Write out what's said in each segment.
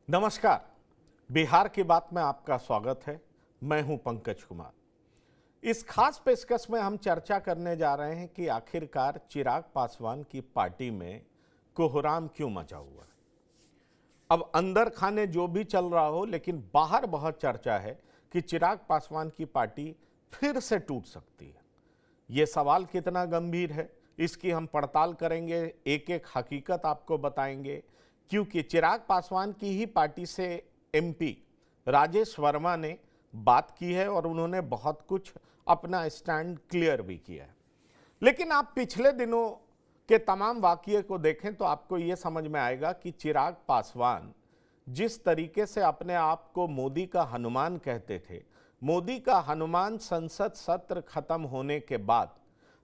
नमस्कार। बिहार की बात में आपका स्वागत है। मैं हूं पंकज कुमार। इस खास पेशकश में हम चर्चा करने जा रहे हैं कि आखिरकार चिराग पासवान की पार्टी में कोहराम क्यों मचा हुआ है। अब अंदर खाने जो भी चल रहा हो, लेकिन बाहर बहुत चर्चा है कि चिराग पासवान की पार्टी फिर से टूट सकती है। ये सवाल कितना गंभीर है, इसकी हम पड़ताल करेंगे, एक एक हकीकत आपको बताएंगे, क्योंकि चिराग पासवान की ही पार्टी से एमपी राजेश वर्मा ने बात की है और उन्होंने बहुत कुछ अपना स्टैंड क्लियर भी किया है। लेकिन आप पिछले दिनों के तमाम वाकये को देखें तो आपको ये समझ में आएगा कि चिराग पासवान जिस तरीके से अपने आप को मोदी का हनुमान कहते थे, मोदी का हनुमान संसद सत्र खत्म होने के बाद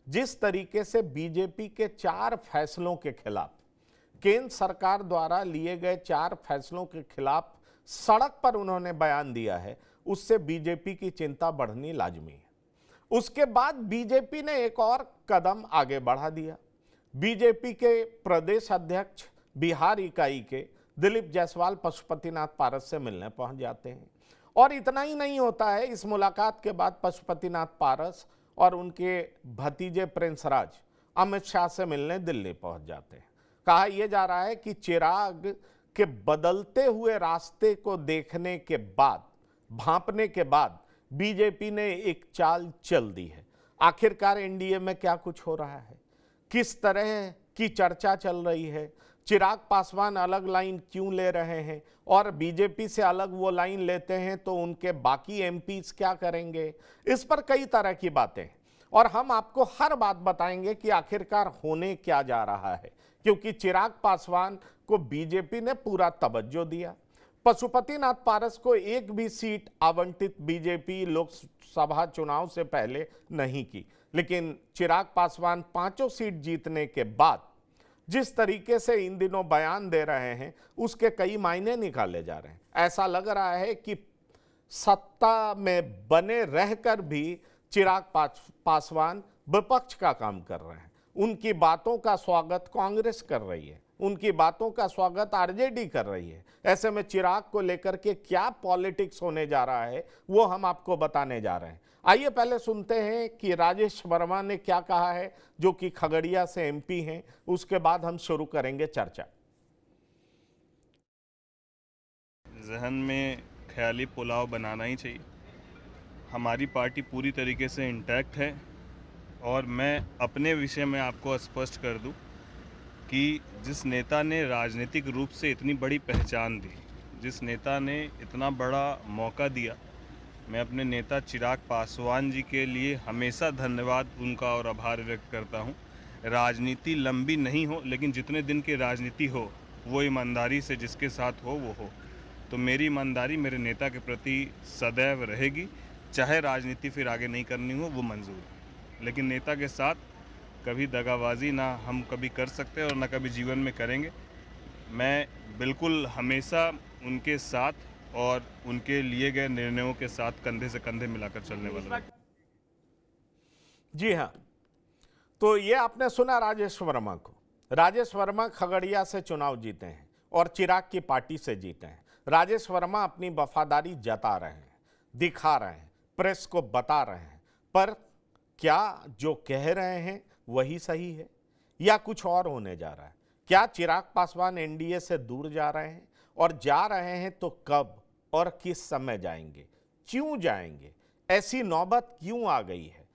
जिस तरीके से बीजेपी के 4 फैसलों के खिलाफ, केंद्र सरकार द्वारा लिए गए 4 फैसलों के खिलाफ सड़क पर उन्होंने बयान दिया है, उससे बीजेपी की चिंता बढ़नी लाजमी है। उसके बाद बीजेपी ने एक और कदम आगे बढ़ा दिया। बीजेपी के प्रदेश अध्यक्ष बिहार इकाई के दिलीप जायसवाल पशुपतिनाथ पारस से मिलने पहुंच जाते हैं और इतना ही नहीं होता है। इस मुलाकात के बाद पशुपतिनाथ पारस और उनके भतीजे प्रिंस राज अमित शाह से मिलने दिल्ली पहुंच जाते हैं। कहा यह जा रहा है कि चिराग के बदलते हुए रास्ते को देखने के बाद, भांपने के बाद बीजेपी ने एक चाल चल दी है। आखिरकार एनडीए में क्या कुछ हो रहा है, किस तरह की चर्चा चल रही है, चिराग पासवान अलग लाइन क्यों ले रहे हैं और बीजेपी से अलग वो लाइन लेते हैं तो उनके बाकी एमपीज क्या करेंगे, इस पर कई तरह की बातें हैं और हम आपको हर बात बताएंगे कि आखिरकार होने क्या जा रहा है। क्योंकि चिराग पासवान को बीजेपी ने पूरा तवज्जो दिया। पशुपतिनाथ पारस को एक भी सीट आवंटित बीजेपी लोकसभा चुनाव से पहले नहीं की, लेकिन चिराग पासवान 5 सीट जीतने के बाद जिस तरीके से इन दिनों बयान दे रहे हैं उसके कई मायने निकाले जा रहे हैं। ऐसा लग रहा है कि सत्ता में बने रहकर भी चिराग पासवान विपक्ष का काम कर रहे हैं। उनकी बातों का स्वागत कांग्रेस कर रही है, उनकी बातों का स्वागत आरजेडी कर रही है। ऐसे में चिराग को लेकर के क्या पॉलिटिक्स होने जा रहा है वो हम आपको बताने जा रहे हैं। आइए पहले सुनते हैं कि राजेश वर्मा ने क्या कहा है, जो कि खगड़िया से एमपी हैं। उसके बाद हम शुरू करेंगे चर्चा। जहन में ख्याली पुलाव बनाना ही चाहिए। हमारी पार्टी पूरी तरीके से इंटैक्ट है और मैं अपने विषय में आपको स्पष्ट कर दूं कि जिस नेता ने राजनीतिक रूप से इतनी बड़ी पहचान दी, जिस नेता ने इतना बड़ा मौका दिया, मैं अपने नेता चिराग पासवान जी के लिए हमेशा धन्यवाद उनका और आभार व्यक्त करता हूं। राजनीति लंबी नहीं हो, लेकिन जितने दिन की राजनीति हो वो ईमानदारी से जिसके साथ हो वो हो। तो मेरी ईमानदारी मेरे नेता के प्रति सदैव रहेगी, चाहे राजनीति फिर आगे नहीं करनी हो वो मंजूर है। लेकिन नेता के साथ कभी दगाबाजी ना हम कभी कर सकते और ना कभी जीवन में करेंगे। मैं बिल्कुल हमेशा उनके साथ और उनके लिए गए निर्णयों के साथ कंधे से कंधे मिलाकर चलने वाला हूं। जी हाँ, तो ये आपने सुना राजेश वर्मा को। राजेश वर्मा खगड़िया से चुनाव जीते हैं और चिराग की पार्टी से जीते हैं। राजेश वर्मा अपनी वफादारी जता रहे हैं, दिखा रहे हैं, प्रेस को बता रहे हैं, पर क्या जो कह रहे हैं वही सही है या कुछ और होने जा रहा है? क्या चिराग पासवान एनडीए से दूर जा रहे हैं और जा रहे हैं तो कब और किस समय जाएंगे, क्यों जाएंगे, ऐसी नौबत क्यों आ गई है?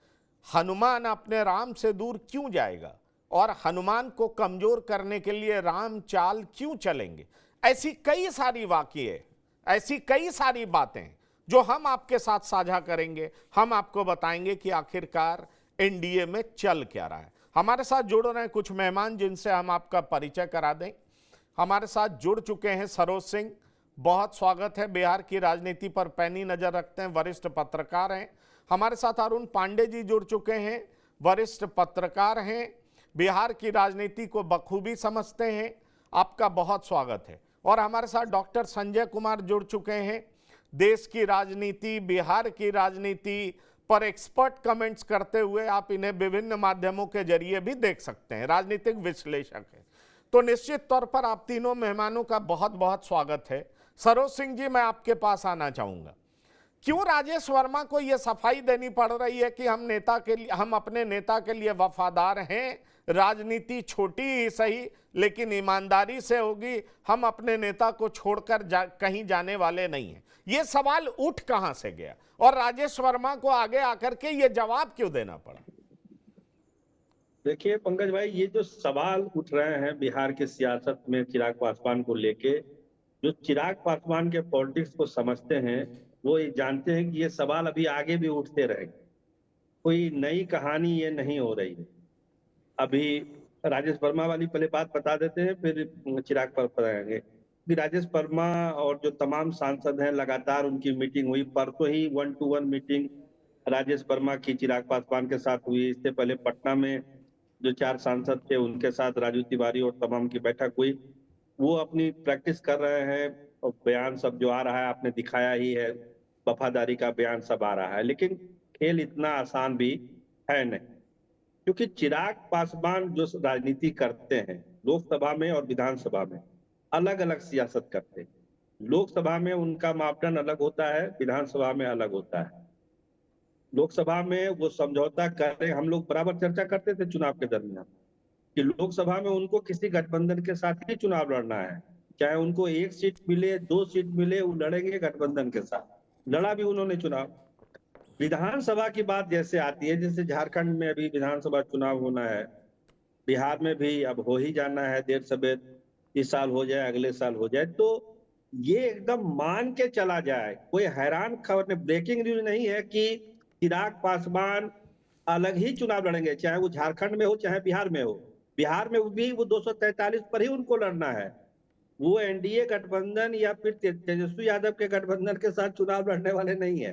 हनुमान अपने राम से दूर क्यों जाएगा और हनुमान को कमजोर करने के लिए राम चाल क्यों चलेंगे? ऐसी कई सारी वाकये, ऐसी कई सारी बातें जो हम आपके साथ साझा करेंगे। हम आपको बताएंगे कि आखिरकार एनडीए में चल क्या रहा है। हमारे साथ जुड़ रहे हैं कुछ मेहमान जिनसे हम आपका परिचय करा दें। हमारे साथ जुड़ चुके हैं सरोज सिंह, बहुत स्वागत है। बिहार की राजनीति पर पैनी नजर रखते हैं, वरिष्ठ पत्रकार हैं। हमारे साथ अरुण पांडे जी जुड़ चुके हैं, वरिष्ठ पत्रकार हैं, बिहार की राजनीति को बखूबी समझते हैं। आपका बहुत स्वागत है। और हमारे साथ डॉक्टर संजय कुमार जुड़ चुके हैं, देश की राजनीति, बिहार की राजनीति पर एक्सपर्ट कमेंट्स करते हुए आप इन्हें विभिन्न माध्यमों के जरिए भी देख सकते हैं, राजनीतिक विश्लेषक हैं। तो निश्चित तौर पर आप तीनों मेहमानों का बहुत बहुत स्वागत है। सरोज सिंह जी, मैं आपके पास आना चाहूंगा। क्यों राजेश वर्मा को यह सफाई देनी पड़ रही है कि हम अपने नेता के लिए वफादार हैं, राजनीति छोटी ही सही लेकिन ईमानदारी से होगी, हम अपने नेता को छोड़कर कहीं जाने वाले नहीं हैं? ये सवाल उठ कहां से गया और राजेश वर्मा को आगे आकर के ये जवाब क्यों देना पड़ा? देखिए पंकज भाई, ये जो सवाल उठ रहे हैं बिहार के सियासत में चिराग पासवान को लेके, जो चिराग पासवान के पॉलिटिक्स को समझते हैं वो ये जानते हैं कि ये सवाल अभी आगे भी उठते रहेंगे। कोई नई कहानी ये नहीं हो रही है। अभी राजेश वर्मा वाली पहले बात बता देते हैं, फिर चिराग पर बताएंगे कि राजेश वर्मा और जो तमाम सांसद हैं लगातार उनकी मीटिंग हुई। परसों ही 1-to-1 मीटिंग राजेश वर्मा की चिराग पासवान के साथ हुई। इससे पहले पटना में जो 4 सांसद थे उनके साथ राजू तिवारी और तमाम की बैठक हुई। वो अपनी प्रैक्टिस कर रहे हैं और बयान सब जो आ रहा है आपने दिखाया ही है, वफादारी का बयान सब आ रहा है। लेकिन खेल इतना आसान भी है नहीं, क्योंकि चिराग पासवान जो राजनीति करते हैं लोकसभा में और विधानसभा में अलग अलग सियासत करते हैं। लोकसभा में उनका मापदंड अलग होता है, विधानसभा में अलग होता है। लोकसभा में वो समझौता कर रहे, हम लोग बराबर चर्चा करते थे चुनाव के दरमियान कि लोकसभा में उनको किसी गठबंधन के साथ ही चुनाव लड़ना है, चाहे उनको 1 सीट मिले 2 सीट मिले, वो लड़ेंगे गठबंधन के साथ। लड़ा भी उन्होंने चुनाव। विधानसभा की बात जैसे आती है, जैसे झारखंड में अभी विधानसभा चुनाव होना है, बिहार में भी अब हो ही जाना है देर सबेर, इस साल हो जाए अगले साल हो जाए, तो ये एकदम मान के चला जाए। कोई हैरान खबर नहीं, ब्रेकिंग न्यूज नहीं है कि चिराग पासवान अलग ही चुनाव लड़ेंगे, चाहे वो झारखंड में हो चाहे बिहार में हो। बिहार में भी वो 243 पर ही उनको लड़ना है। वो एनडीए गठबंधन या फिर तेजस्वी यादव के गठबंधन के साथ चुनाव लड़ने वाले नहीं है।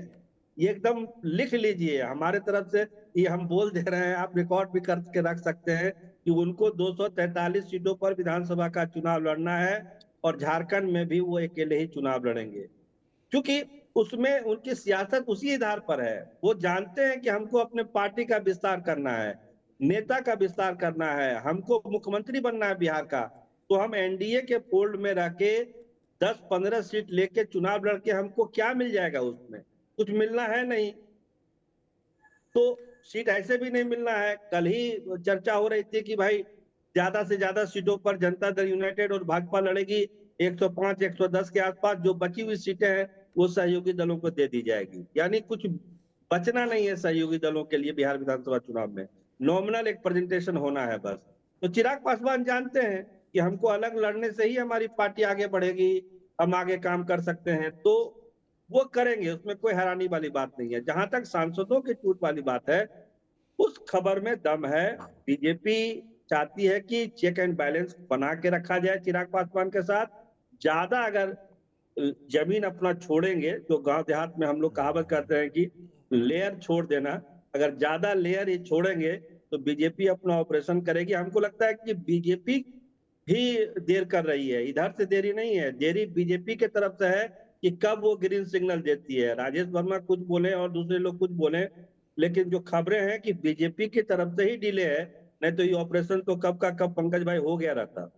ये एकदम लिख लीजिए हमारे तरफ से, ये हम बोल दे रहे हैं, आप रिकॉर्ड भी करके रख सकते हैं कि उनको 243 सीटों पर विधानसभा का चुनाव लड़ना है और झारखंड में भी वो अकेले ही चुनाव लड़ेंगे, क्योंकि उसमें उनकी सियासत उसी आधार पर है। वो जानते हैं कि हमको अपने पार्टी का विस्तार करना है, नेता का विस्तार करना है, हमको मुख्यमंत्री बनना है बिहार का, तो हम एनडीए के फोल्ड में रह के 10-15 सीट लेके चुनाव लड़के हमको क्या मिल जाएगा? उसमें कुछ मिलना है नहीं, तो सीट ऐसे भी नहीं मिलना है। कल ही चर्चा हो रही थी कि भाई ज्यादा से ज्यादा सीटों पर जनता दल यूनाइटेड और भाजपा लड़ेगी, 105-110 के आसपास। जो बची हुई सीटें हैं वो सहयोगी दलों को दे दी जाएगी, यानी कुछ बचना नहीं है सहयोगी दलों के लिए बिहार विधानसभा चुनाव में। नॉमिनल एक प्रेजेंटेशन होना है बस। तो चिराग पासवान जानते हैं कि हमको अलग लड़ने से ही हमारी पार्टी आगे बढ़ेगी, हम आगे काम कर सकते हैं, तो वो करेंगे, उसमें कोई हैरानी वाली बात नहीं है। जहां तक सांसदों की छूट वाली बात है, उस खबर में दम है। बीजेपी चाहती है कि चेक एंड बैलेंस बना के रखा जाए चिराग पासवान के साथ। ज्यादा अगर जमीन अपना छोड़ेंगे, तो गांव देहात में हम लोग कहावत करते हैं कि लेयर छोड़ देना, अगर ज्यादा लेयर ये छोड़ेंगे तो बीजेपी अपना ऑपरेशन करेगी। हमको लगता है कि बीजेपी भी देर कर रही है, इधर से देरी नहीं है, देरी बीजेपी के तरफ से है कि कब वो ग्रीन सिग्नल देती है। राजेश वर्मा कुछ बोले और दूसरे लोग कुछ बोले, लेकिन जो खबरें हैं कि बीजेपी की तरफ से ही डिले है, नहीं तो ये ऑपरेशन तो कब का कब पंकज भाई हो गया रहता।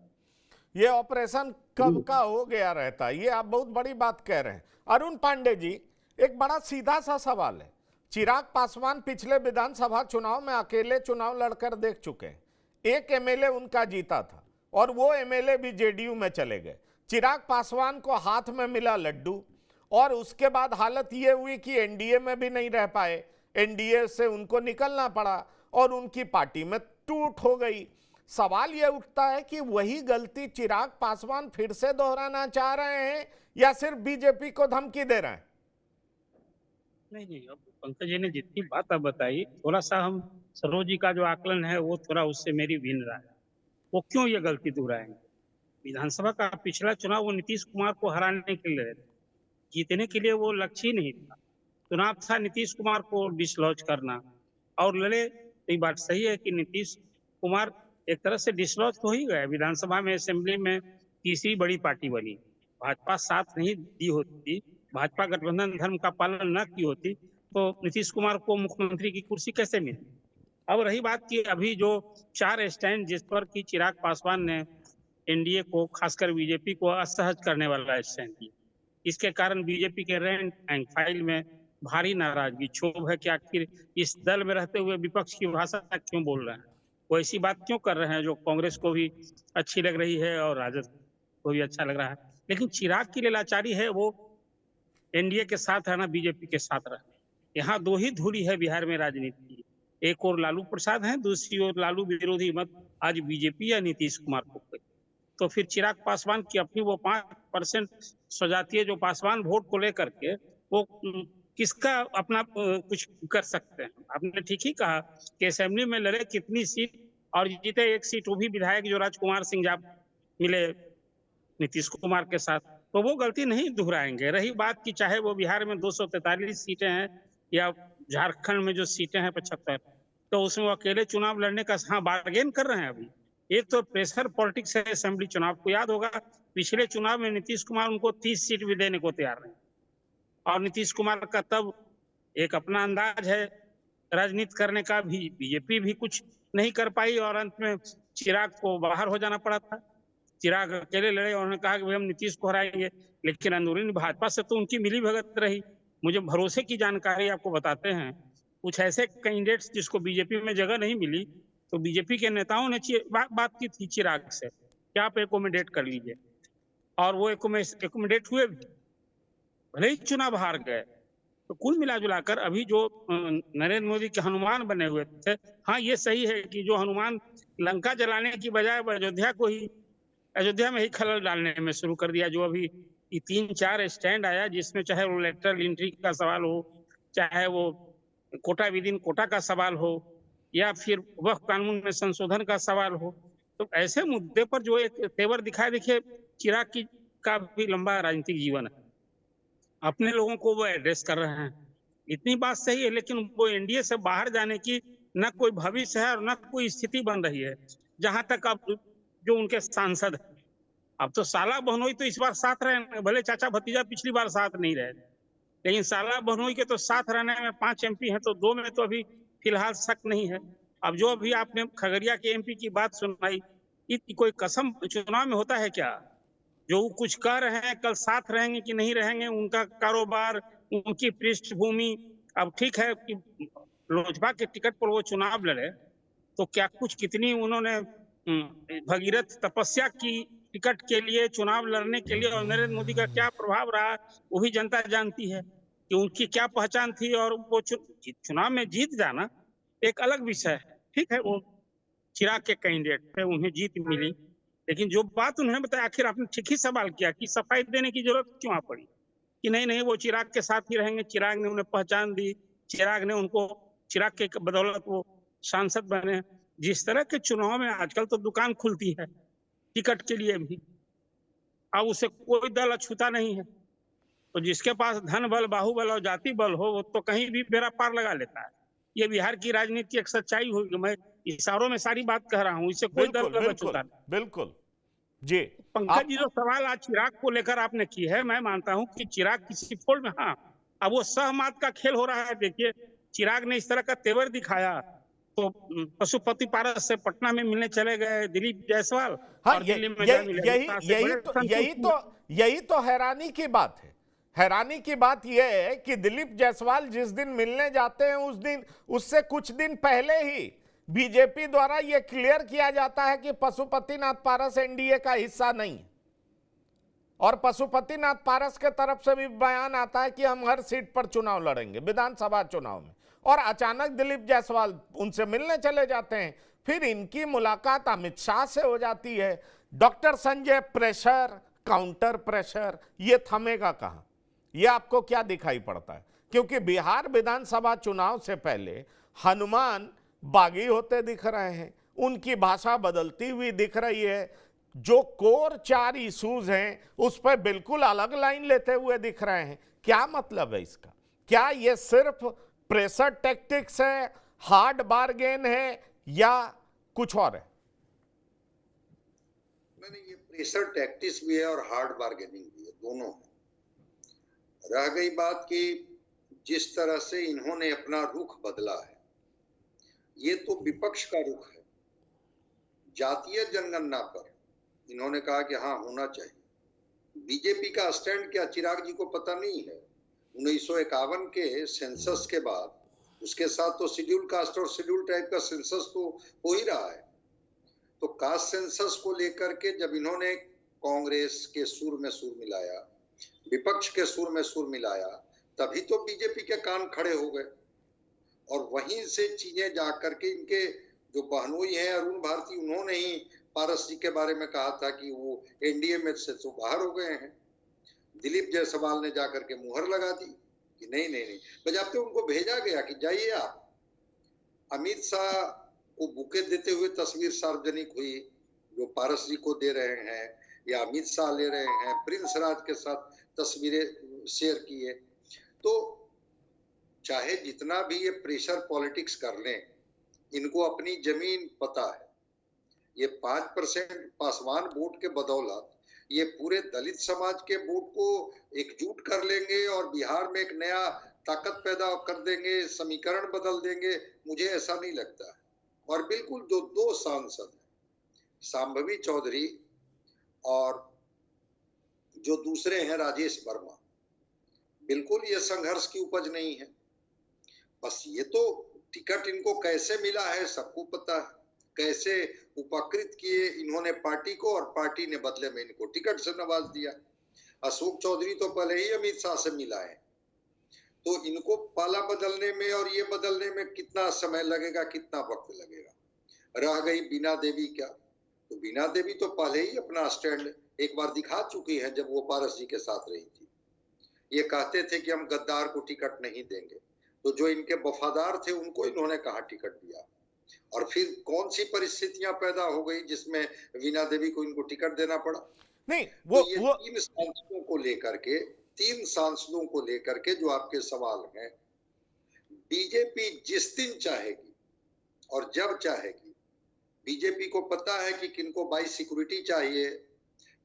ये ऑपरेशन कब का हो गया रहता, ये आप बहुत बड़ी बात कह रहे हैं। अरुण पांडे जी, एक बड़ा सीधा सा सवाल है। चिराग पासवान पिछले विधानसभा चुनाव में अकेले चुनाव लड़कर देख चुके हैं, एक एमएलए उनका जीता था और वो एमएलए भी जेडीयू में चले गए। चिराग पासवान को हाथ में मिला लड्डू और उसके बाद हालत ये हुई कि एनडीए में भी नहीं रह पाए, एनडीए से उनको निकलना पड़ा और उनकी पार्टी में टूट हो गई। सवाल यह उठता है कि वही गलती चिराग पासवान फिर से दोहराना चाह रहे हैं या सिर्फ बीजेपी को धमकी दे रहे हैं? नहीं, अब पंकज जी ने जितनी बात अब बताई, थोड़ा सा हम सरोज जी का जो आकलन है वो थोड़ा उससे मेरी भिन्न रहा है। वो क्यों ये गलती दोहराएंगे? विधानसभा का पिछला चुनाव वो नीतीश कुमार को हराने के लिए, जीतने के लिए वो लक्ष्य ही नहीं था। चुनाव था नीतीश कुमार को डिसलॉज करना, और लड़े। तो ये बात सही है कि नीतीश कुमार एक तरह से डिसलॉज हो ही गए। विधानसभा में, असेंबली में तीसरी बड़ी पार्टी बनी। भाजपा साथ नहीं दी होती, भाजपा गठबंधन धर्म का पालन न की होती, तो नीतीश कुमार को मुख्यमंत्री की कुर्सी कैसे मिली? अब रही बात की अभी जो 4 स्टैंड जिस पर कि चिराग पासवान ने एनडीए को, खासकर बीजेपी को असहज करने वाला स्टैंड की, इसके कारण बीजेपी के रैंक एंड फाइल में भारी नाराजगी, क्षोभ है कि आखिर इस दल में रहते हुए विपक्ष की भाषा क्यों बोल रहे हैं, वो ऐसी बात क्यों कर रहे हैं जो कांग्रेस को भी अच्छी लग रही है और राजद को भी अच्छा लग रहा है। लेकिन चिराग की लाचारी है वो एनडीए के साथ रहना, बीजेपी के साथ रहना। यहाँ दो ही धुरी है बिहार में राजनीति की, एक और लालू प्रसाद है, दूसरी ओर लालू विरोधी मत आज बीजेपी या नीतीश कुमार को। तो फिर चिराग पासवान की अपनी वो 5% स्वजातीय जो पासवान वोट को लेकर के वो किसका अपना कुछ कर सकते हैं। आपने ठीक ही कहा कि असेंबली में लड़े कितनी सीट और जीते एक सीट, वो भी विधायक जो राजकुमार सिंह जाप मिले नीतीश कुमार के साथ, तो वो गलती नहीं दोहराएंगे। रही बात की चाहे वो बिहार में 243 सीटें हैं या झारखंड में जो सीटें हैं 75, तो उसमें वो अकेले चुनाव लड़ने का हाँ बार्गेन कर रहे हैं। अभी एक तो प्रेशर पॉलिटिक्स है असेंबली चुनाव को, याद होगा पिछले चुनाव में नीतीश कुमार उनको 30 सीट भी देने को तैयार नहीं, और नीतीश कुमार का तब एक अपना अंदाज है राजनीति करने का भी, बीजेपी भी कुछ नहीं कर पाई और अंत में चिराग को बाहर हो जाना पड़ा था। चिराग अकेले लड़े और उन्होंने कहा कि हम नीतीश को हराएंगे, लेकिन अंदरूनी भाजपा से तो उनकी मिली भगत रही। मुझे भरोसे की जानकारी आपको बताते हैं, कुछ ऐसे कैंडिडेट्स जिसको बीजेपी में जगह नहीं मिली, तो बीजेपी के नेताओं ने बात की थी चिराग से कि आप एकोमोडेट कर लीजिए, और वो एकोमोडेट हुए भी, भले ही चुनाव हार गए। तो कुल मिला जुलाकर अभी जो नरेंद्र मोदी के हनुमान बने हुए थे, हाँ ये सही है कि जो हनुमान लंका जलाने की बजाय अयोध्या में ही खलल डालने में शुरू कर दिया। जो अभी ये 3-4 स्टैंड आया, जिसमें चाहे वो लेटरल एंट्री का सवाल हो, चाहे वो कोटा विदिन कोटा का सवाल हो, या फिर वक्फ कानून में संशोधन का सवाल हो, तो ऐसे मुद्दे पर जो एक तेवर दिखाई, देखिए चिराग की का भी लंबा राजनीतिक जीवन है, अपने लोगों को वो एड्रेस कर रहे हैं, इतनी बात सही है, लेकिन वो एनडीए से बाहर जाने की न कोई भविष्य है और न कोई स्थिति बन रही है। जहां तक अब जो उनके सांसद है, अब तो साला बहनोई तो इस बार साथ रहे, भले चाचा भतीजा पिछली बार साथ नहीं रहे, लेकिन साला बहनोई के तो साथ रहने में 5 एमपी हैं, तो 2 में तो अभी फिलहाल शक नहीं है। अब जो अभी आपने खगड़िया के एमपी की बात सुनाई, कोई कसम चुनाव में होता है क्या? जो कुछ कह रहे हैं कल साथ रहेंगे कि नहीं रहेंगे, उनका कारोबार, उनकी पृष्ठभूमि। अब ठीक है कि लोजपा के टिकट पर वो चुनाव लड़े, तो क्या कुछ कितनी उन्होंने भगीरथ तपस्या की टिकट के लिए, चुनाव लड़ने के लिए, और नरेंद्र मोदी का क्या प्रभाव रहा वो भी जनता जानती है कि उनकी क्या पहचान थी। और वो चुनाव में जीत जाना एक अलग विषय है, ठीक है, वो चिराग के कैंडिडेट थे, उन्हें जीत मिली, लेकिन जो बात उन्होंने बताया, आखिर आपने ठीक ही सवाल किया कि सफाई देने की जरूरत क्यों आ पड़ी कि नहीं वो चिराग के साथ ही रहेंगे, चिराग ने उन्हें पहचान दी, चिराग ने उनको, चिराग के बदौलत वो सांसद बने। जिस तरह के चुनाव में आजकल तो दुकान खुलती है टिकट के लिए भी, अब उसे कोई दल अछूता नहीं है, तो जिसके पास धन बल, बाहुबल और जाति बल हो, वो तो कहीं भी बेड़ा पार लगा लेता है। ये बिहार की राजनीति एक सच्चाई होगी, मैं इशारों में सारी बात कह रहा हूँ, इससे कोई दल अछूता नहीं। बिल्कुल जी। पंकज जी, जो सवाल आज चिराग को लेकर आपने की है, मैं मानता हूं कि चिराग किसी फोल्ड में, हाँ अब वो सहमत का खेल हो रहा है। देखिए चिराग ने इस तरह का तेवर दिखाया, तो पशुपति पारस से पटना में मिलने चले गए दिलीप जायसवाल, हाँ, और दिल्ली में यही तो हैरानी की बात है। हैरानी की बात यह है कि दिलीप जायसवाल जिस दिन मिलने जाते हैं, उस दिन, उससे कुछ दिन पहले ही बीजेपी द्वारा यह क्लियर किया जाता है कि पशुपतिनाथ पारस एनडीए का हिस्सा नहीं, और पशुपतिनाथ पारस के तरफ से भी बयान आता है कि हम हर सीट पर चुनाव लड़ेंगे विधानसभा चुनाव में, और अचानक दिलीप जायसवाल उनसे मिलने चले जाते हैं। फिर इनकी मुलाकात अमित शाह से हो जाती है। Doctor Sanjay, pressure counter pressure, ये थमेगा कहां? ये आपको क्या दिखाई पड़ता है? क्योंकि बिहार विधानसभा चुनाव से पहले हनुमान बागी होते दिख रहे हैं, उनकी भाषा बदलती हुई दिख रही है, जो कोर 4 इश्यूज हैं उस पर बिल्कुल अलग लाइन लेते हुए दिख रहे हैं। क्या मतलब है इसका? क्या ये सिर्फ प्रेशर टैक्टिक्स है, हार्ड बार्गेन है, या कुछ और है? नहीं, ये प्रेशर टैक्टिक्स भी है और हार्ड बार्गेनिंग भी है, दोनों है। रह गई बात कि जिस तरह से इन्होंने अपना रुख बदला है, ये तो विपक्ष का रुख है। जातीय जनगणना पर इन्होंने कहा कि हाँ होना चाहिए, बीजेपी का स्टैंड क्या चिराग जी को पता नहीं है? 1951 के सेंसस के बाद उसके साथ तो शेड्यूल कास्ट और शेड्यूल टाइप का सेंसस तो हो ही रहा है। तो कास्ट सेंसस को लेकर के जब इन्होंने कांग्रेस के सुर में सुर मिलाया, विपक्ष के सुर में सुर मिलाया, तभी तो बीजेपी के कान खड़े हो गए। और वहीं से चीजें जाकर के इनके जो बहनोई हैं अरुण भारती, उन्होंने ही पारस जी के बारे में कहा था कि वो एनडीए में से तो बाहर हो गए हैं। दिलीप जायसवाल ने जाकर के मुहर लगा दी कि नहीं नहीं नहीं, बजाते उनको भेजा गया कि जाइए आप। अमित शाह को बुके देते हुए तस्वीर सार्वजनिक हुई जो पारस जी को दे रहे हैं, या अमित शाह ले रहे हैं, प्रिंस राज के साथ तस्वीरें शेयर किए। तो चाहे जितना भी ये प्रेशर पॉलिटिक्स कर लें, इनको अपनी जमीन पता है। ये 5% पासवान वोट के बदौलत ये पूरे दलित समाज के वोट को एकजुट कर लेंगे और बिहार में एक नया ताकत पैदा कर देंगे, समीकरण बदल देंगे, मुझे ऐसा नहीं लगता है। और बिल्कुल जो दो सांसद हैं, शांभवी चौधरी और जो दूसरे हैं राजेश वर्मा, बिल्कुल ये संघर्ष की उपज नहीं है। बस ये तो टिकट इनको कैसे मिला है सबको पता है, कैसे उपकृत किए इन्होंने पार्टी को और पार्टी ने बदले में इनको टिकट से नवाज दिया। अशोक चौधरी तो पहले ही अमित शाह से मिला है, तो इनको पाला बदलने में और ये बदलने में कितना समय लगेगा, कितना वक्त लगेगा। रह गई बीना देवी क्या, तो बीना देवी तो पहले ही अपना स्टैंड एक बार दिखा चुकी है जब वो पारस जी के साथ रही थी। ये कहते थे कि हम गद्दार को टिकट नहीं देंगे, तो जो इनके वफादार थे उनको इन्होंने कहाँ टिकट दिया। और फिर कौन सी परिस्थितियां पैदा हो गई जिसमें वीणा देवी को इनको टिकट देना पड़ा। नहीं तो ये तीन सांसदों को लेकर के जो आपके सवाल हैं, बीजेपी जिस दिन चाहेगी और जब चाहेगी, बीजेपी को पता है कि किनको बाई सिक्योरिटी चाहिए,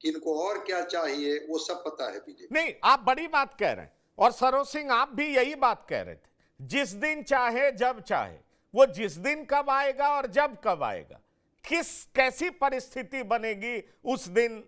किनको और क्या चाहिए, वो सब पता है बीजेपी। नहीं, आप बड़ी बात कह रहे हैं और सरोज सिंह आप भी यही बात कह रहे थे, जिस दिन चाहे जब चाहे। वो जिस दिन कब आएगा और जब कब आएगा, कैसी परिस्थिति बनेगी, उस दिन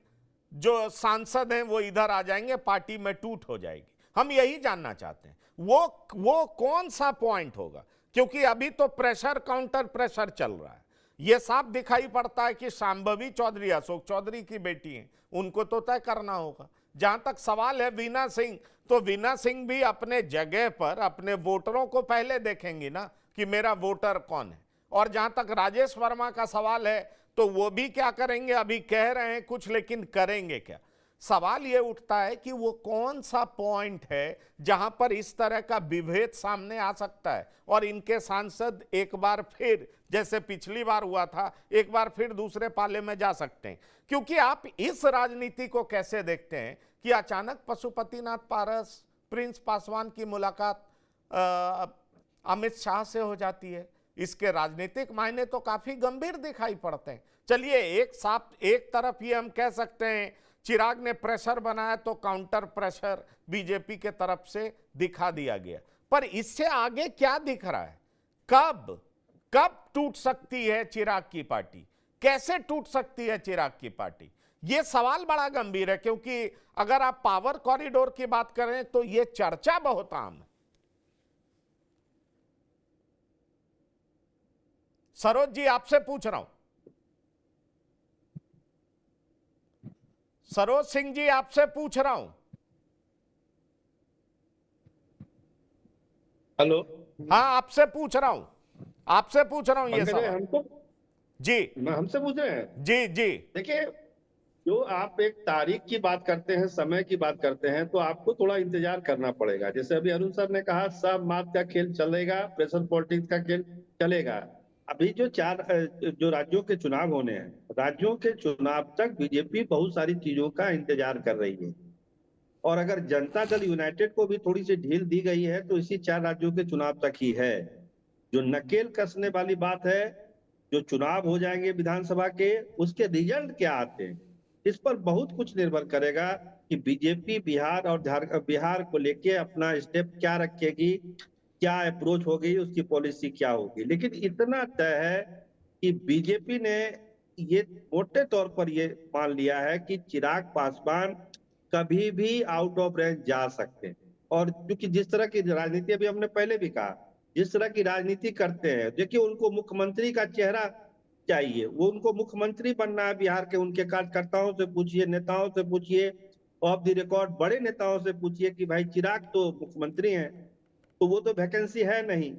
जो सांसद हैं वो इधर आ जाएंगे, पार्टी में टूट हो जाएगी। हम यही जानना चाहते हैं वो कौन सा पॉइंट होगा, क्योंकि अभी तो प्रेशर काउंटर प्रेशर चल रहा है। यह साफ दिखाई पड़ता है कि शांभवी चौधरी अशोक चौधरी की बेटी हैं, उनको तो तय करना होगा। जहां तक सवाल है वीणा सिंह, तो वीणा सिंह भी अपने जगह पर अपने वोटरों को पहले देखेंगी ना कि मेरा वोटर कौन है। और जहां तक राजेश वर्मा का सवाल है, तो वो भी क्या करेंगे, अभी कह रहे हैं कुछ लेकिन करेंगे क्या। सवाल ये उठता है कि वो कौन सा पॉइंट है जहां पर इस तरह का विभेद सामने आ सकता है और इनके सांसद एक बार फिर, जैसे पिछली बार हुआ था, एक बार फिर दूसरे पाले में जा सकते हैं। क्योंकि आप इस राजनीति को कैसे देखते हैं कि अचानक पशुपतिनाथ पारस, प्रिंस पासवान की मुलाकात अमित शाह से हो जाती है। इसके राजनीतिक मायने तो काफी गंभीर दिखाई पड़ते हैं। चलिए, एक तरफ ये हम कह सकते हैं चिराग ने प्रेशर बनाया तो काउंटर प्रेशर बीजेपी के तरफ से दिखा दिया गया, पर इससे आगे क्या दिख रहा है? कब टूट सकती है चिराग की पार्टी, कैसे टूट सकती है चिराग की पार्टी? यह सवाल बड़ा गंभीर है, क्योंकि अगर आप पावर कॉरिडोर की बात करें तो यह चर्चा बहुत आम है। सरोज जी, आपसे पूछ रहा हूं, सरोज सिंह जी आपसे पूछ रहा हूं। हेलो, हाँ, आपसे पूछ रहा हूं ये सवाल। हमको जी, हमसे पूछ रहे हैं? जी जी। देखिए, जो आप एक तारीख की बात करते हैं, समय की बात करते हैं, तो आपको थोड़ा इंतजार करना पड़ेगा। जैसे अभी अरुण सर ने कहा, सब मात का खेल चलेगा, प्रेशर पॉलिटिक्स का खेल चलेगा। अभी जो राज्यों के चुनाव होने हैं, राज्यों के चुनाव तक बीजेपी बहुत सारी चीजों का इंतजार कर रही है। और अगर जनता दल यूनाइटेड को भी थोड़ी सी ढील दी गई है तो इसी 4 राज्यों के चुनाव तक ही है। जो नकेल कसने वाली बात है, जो चुनाव हो जाएंगे विधानसभा के, उसके रिजल्ट क्या आते हैं, इस पर बहुत कुछ निर्भर करेगा कि बीजेपी बिहार को लेके अपना स्टेप क्या रखेगी, क्या अप्रोच होगी, उसकी पॉलिसी क्या होगी। लेकिन इतना तय है कि बीजेपी ने ये मोटे तौर पर ये मान लिया है कि चिराग पासवान कभी भी आउट ऑफ रेंज जा सकते हैं। और क्योंकि जिस तरह की राजनीति, अभी हमने पहले भी कहा, जिस तरह की राजनीति करते हैं, देखिए उनको मुख्यमंत्री का चेहरा चाहिए, वो उनको मुख्यमंत्री बनना है बिहार के। उनके कार्यकर्ताओं से पूछिए, नेताओं से पूछिए, ऑफ द रिकॉर्ड बड़े नेताओं से पूछिए कि भाई चिराग तो मुख्यमंत्री हैं, तो वो तो वैकेंसी है नहीं,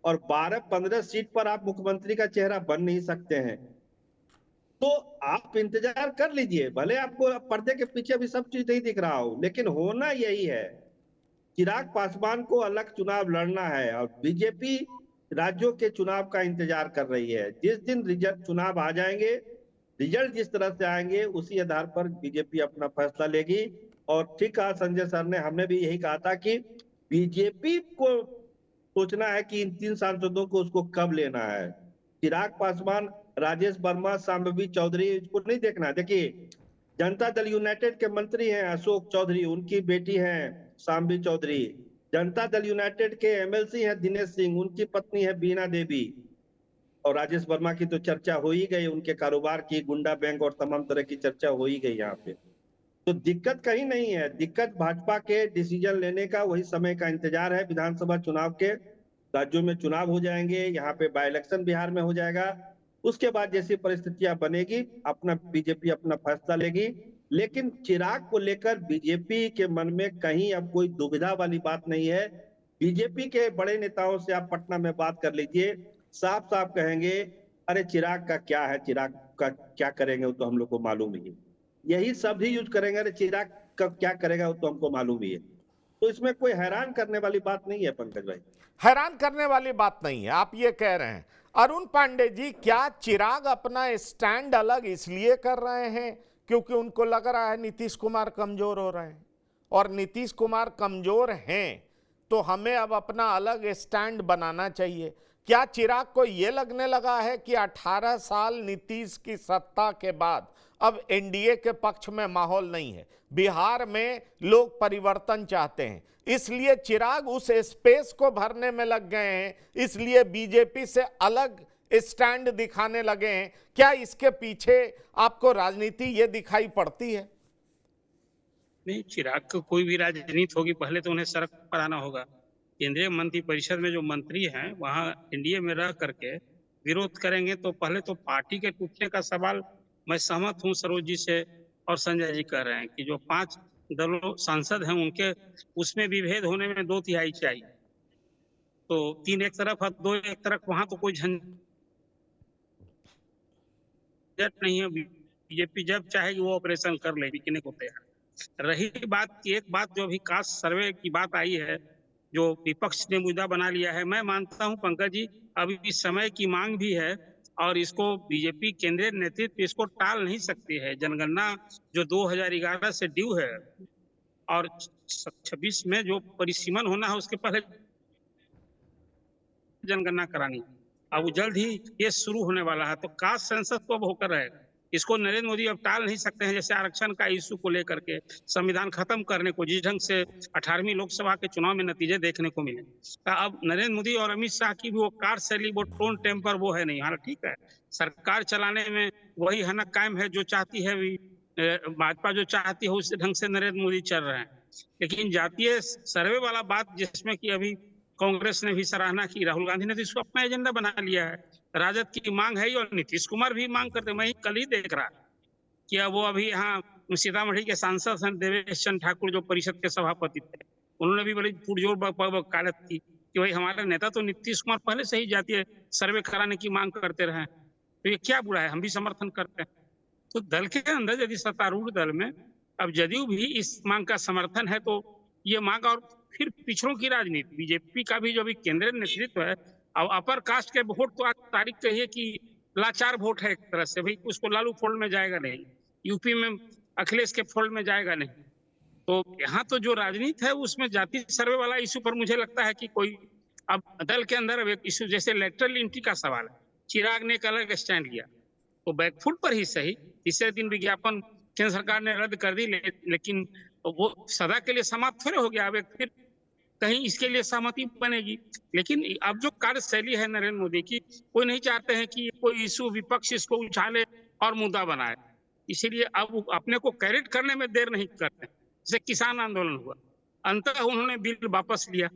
और 12-15 सीट पर आप मुख्यमंत्री का चेहरा बन नहीं सकते हैं। तो आप इंतजार कर लीजिए, भले आपको पर्दे के पीछे भी सब चीज नहीं दिख रहा हो, लेकिन होना यही है। चिराग पासवान को अलग चुनाव लड़ना है, और बीजेपी राज्यों के चुनाव का इंतजार कर रही है। जिस दिन रिजल्ट चुनाव आ जाएंगे, रिजल्ट जिस तरह से आएंगे, उसी आधार पर बीजेपी अपना फैसला लेगी। और ठीक कहा संजय सर ने, हमने भी यही कहा था कि बीजेपी को सोचना है कि इन 3 सांसदों को उसको कब लेना है। चिराग पासवान, राजेश वर्मा, सांबवी चौधरी, इसको नहीं देखना। देखिए, जनता दल यूनाइटेड के मंत्री हैं अशोक चौधरी, उनकी बेटी है सांबवी चौधरी। जनता दल यूनाइटेड के एमएलसी हैं दिनेश सिंह, उनकी पत्नी है बीना देवी। और राजेश वर्मा की तो चर्चा हो ही गई, उनके कारोबार की, गुंडा बैंक और तमाम तरह की चर्चा हो ही गई यहाँ पे। तो दिक्कत कहीं नहीं है, दिक्कत भाजपा के डिसीजन लेने का, वही समय का इंतजार है। विधानसभा चुनाव के राज्यों में चुनाव हो जाएंगे, यहाँ पे बाई इलेक्शन बिहार में हो जाएगा। उसके बाद जैसी परिस्थितियां बनेगी, अपना बीजेपी अपना फैसला लेगी। लेकिन चिराग को लेकर बीजेपी के मन में कहीं अब कोई दुविधा वाली बात नहीं है। बीजेपी के बड़े नेताओं से आप पटना में बात कर लीजिए, साफ साफ कहेंगे, अरे चिराग का क्या है, चिराग का क्या करेंगे वो तो हम लोग को मालूम ही है। यही सब ही यूज करेंगे, अरे चिराग का क्या करेगा वो तो हमको मालूम ही है। तो इसमें कोई हैरान करने वाली बात नहीं है पंकज भाई। हैरान करने वाली बात नहीं है, आप ये कह रहे हैं। अरुण पांडे जी, क्या चिराग अपना स्टैंड अलग इसलिए कर रहे हैं क्योंकि उनको लग रहा है नीतीश कुमार कमजोर हो रहे हैं, और नीतीश कुमार कमजोर हैं तो हमें अब अपना अलग स्टैंड बनाना चाहिए? क्या चिराग को यह लगने लगा है कि 18 साल नीतीश की सत्ता के बाद अब एनडीए के पक्ष में माहौल नहीं है, बिहार में लोग परिवर्तन चाहते हैं, इसलिए चिराग उस स्पेस को भरने में लग गए हैं, इसलिए बीजेपी से अलग स्टैंड दिखाने लगे हैं? क्या इसके पीछे आपको राजनीति ये दिखाई पड़ती है? नहीं, चिराग को कोई भी राजनीति होगी, पहले तो उन्हें सड़क पर आना होगा। केंद्रीय मंत्री परिषद में जो मंत्री हैं, वहां एनडीए में रह करके विरोध करेंगे, तो पहले तो पार्टी के टूटने का सवाल, मैं सहमत हूं सरोज जी से, और संजय जी कह रहे हैं कि जो 5 दलों सांसद हैं उनके उसमें विभेद होने में 2/3 चाहिए। तो 3 एक तरफ और 2 एक तरफ, वहां तो कोई झंझट नहीं है। बीजेपी जब चाहेगी वो ऑपरेशन कर लेगी, बिकने को तैयार। रही बात की, एक बात जो अभी कास्ट सर्वे की बात आई है, जो विपक्ष ने मुद्दा बना लिया है, मैं मानता हूं पंकज जी, अभी इस समय की मांग भी है, और इसको बीजेपी केंद्रीय नेतृत्व इसको टाल नहीं सकती है। जनगणना जो 2011 से ड्यू है, और 26 में जो परिसीमन होना है, उसके पहले जनगणना करानी, अब जल्द ही ये शुरू होने वाला है। तो कास्ट सेंसस तो अब होकर रहेगा, इसको नरेंद्र मोदी अब टाल नहीं सकते हैं। जैसे आरक्षण का इश्यू को लेकर के संविधान खत्म करने को, जिस ढंग से 18वीं लोकसभा के चुनाव में नतीजे देखने को मिले, तो अब नरेंद्र मोदी और अमित शाह की भी वो कार्यशैली, वो टोन टेम्पर वो है नहीं। हाँ ठीक है, सरकार चलाने में वही हनक कायम है जो चाहती है भाजपा, जो चाहती है उस ढंग से नरेंद्र मोदी चल रहे हैं। लेकिन जातीय सर्वे वाला बात, जिसमें कि अभी कांग्रेस ने भी सराहना की, राहुल गांधी ने तो इसको अपना एजेंडा बना लिया है, राजद की मांग है, और नीतीश कुमार भी मांग करते। मैं कल ही देख रहा कि वो अभी यहाँ सीतामढ़ी के सांसद हैं देवेश चंद्र ठाकुर, जो परिषद के सभापति थे, उन्होंने भी बड़ी पुरजोर वकालत की कि भाई हमारे नेता तो नीतीश कुमार पहले से ही जातीय सर्वे कराने की मांग करते रहे, तो ये क्या बुरा है, हम भी समर्थन करते हैं। तो दल के अंदर यदि सत्तारूढ़ दल में अब जदयू भी इस मांग का समर्थन है, तो ये मांग, और फिर पिछड़ों की राजनीति, बीजेपी का भी जो भी केंद्रीय नेतृत्व है, अब अपर कास्ट के वोट तो आज तारीख कहिए कि लाचार वोट है एक तरह से, भाई उसको लालू फोल्ड में जाएगा नहीं, यूपी में अखिलेश के फोल्ड में जाएगा नहीं। तो यहाँ तो जो राजनीति है उसमें जाति सर्वे वाला इशू पर मुझे लगता है कि कोई अब दल के अंदर अब एक इशू, जैसे इलेक्टरल एंट्री का सवाल है, चिराग ने एक अलग स्टैंड लिया, तो बैकफुट पर ही सही, तीसरे दिन विज्ञापन केंद्र सरकार ने रद्द कर दी, लेकिन वो सदा के लिए समाप्त थोड़े हो गया, अब फिर कहीं इसके लिए सहमति बनेगी। लेकिन अब जो कार्यशैली है नरेंद्र मोदी की, कोई नहीं चाहते हैं कि कोई इशू विपक्ष इसको उछाले और मुद्दा बनाए। इसीलिए अब वो अपने को कैरेट करने में देर नहीं करते। जैसे किसान आंदोलन हुआ, अंततः उन्होंने बिल वापस लिया।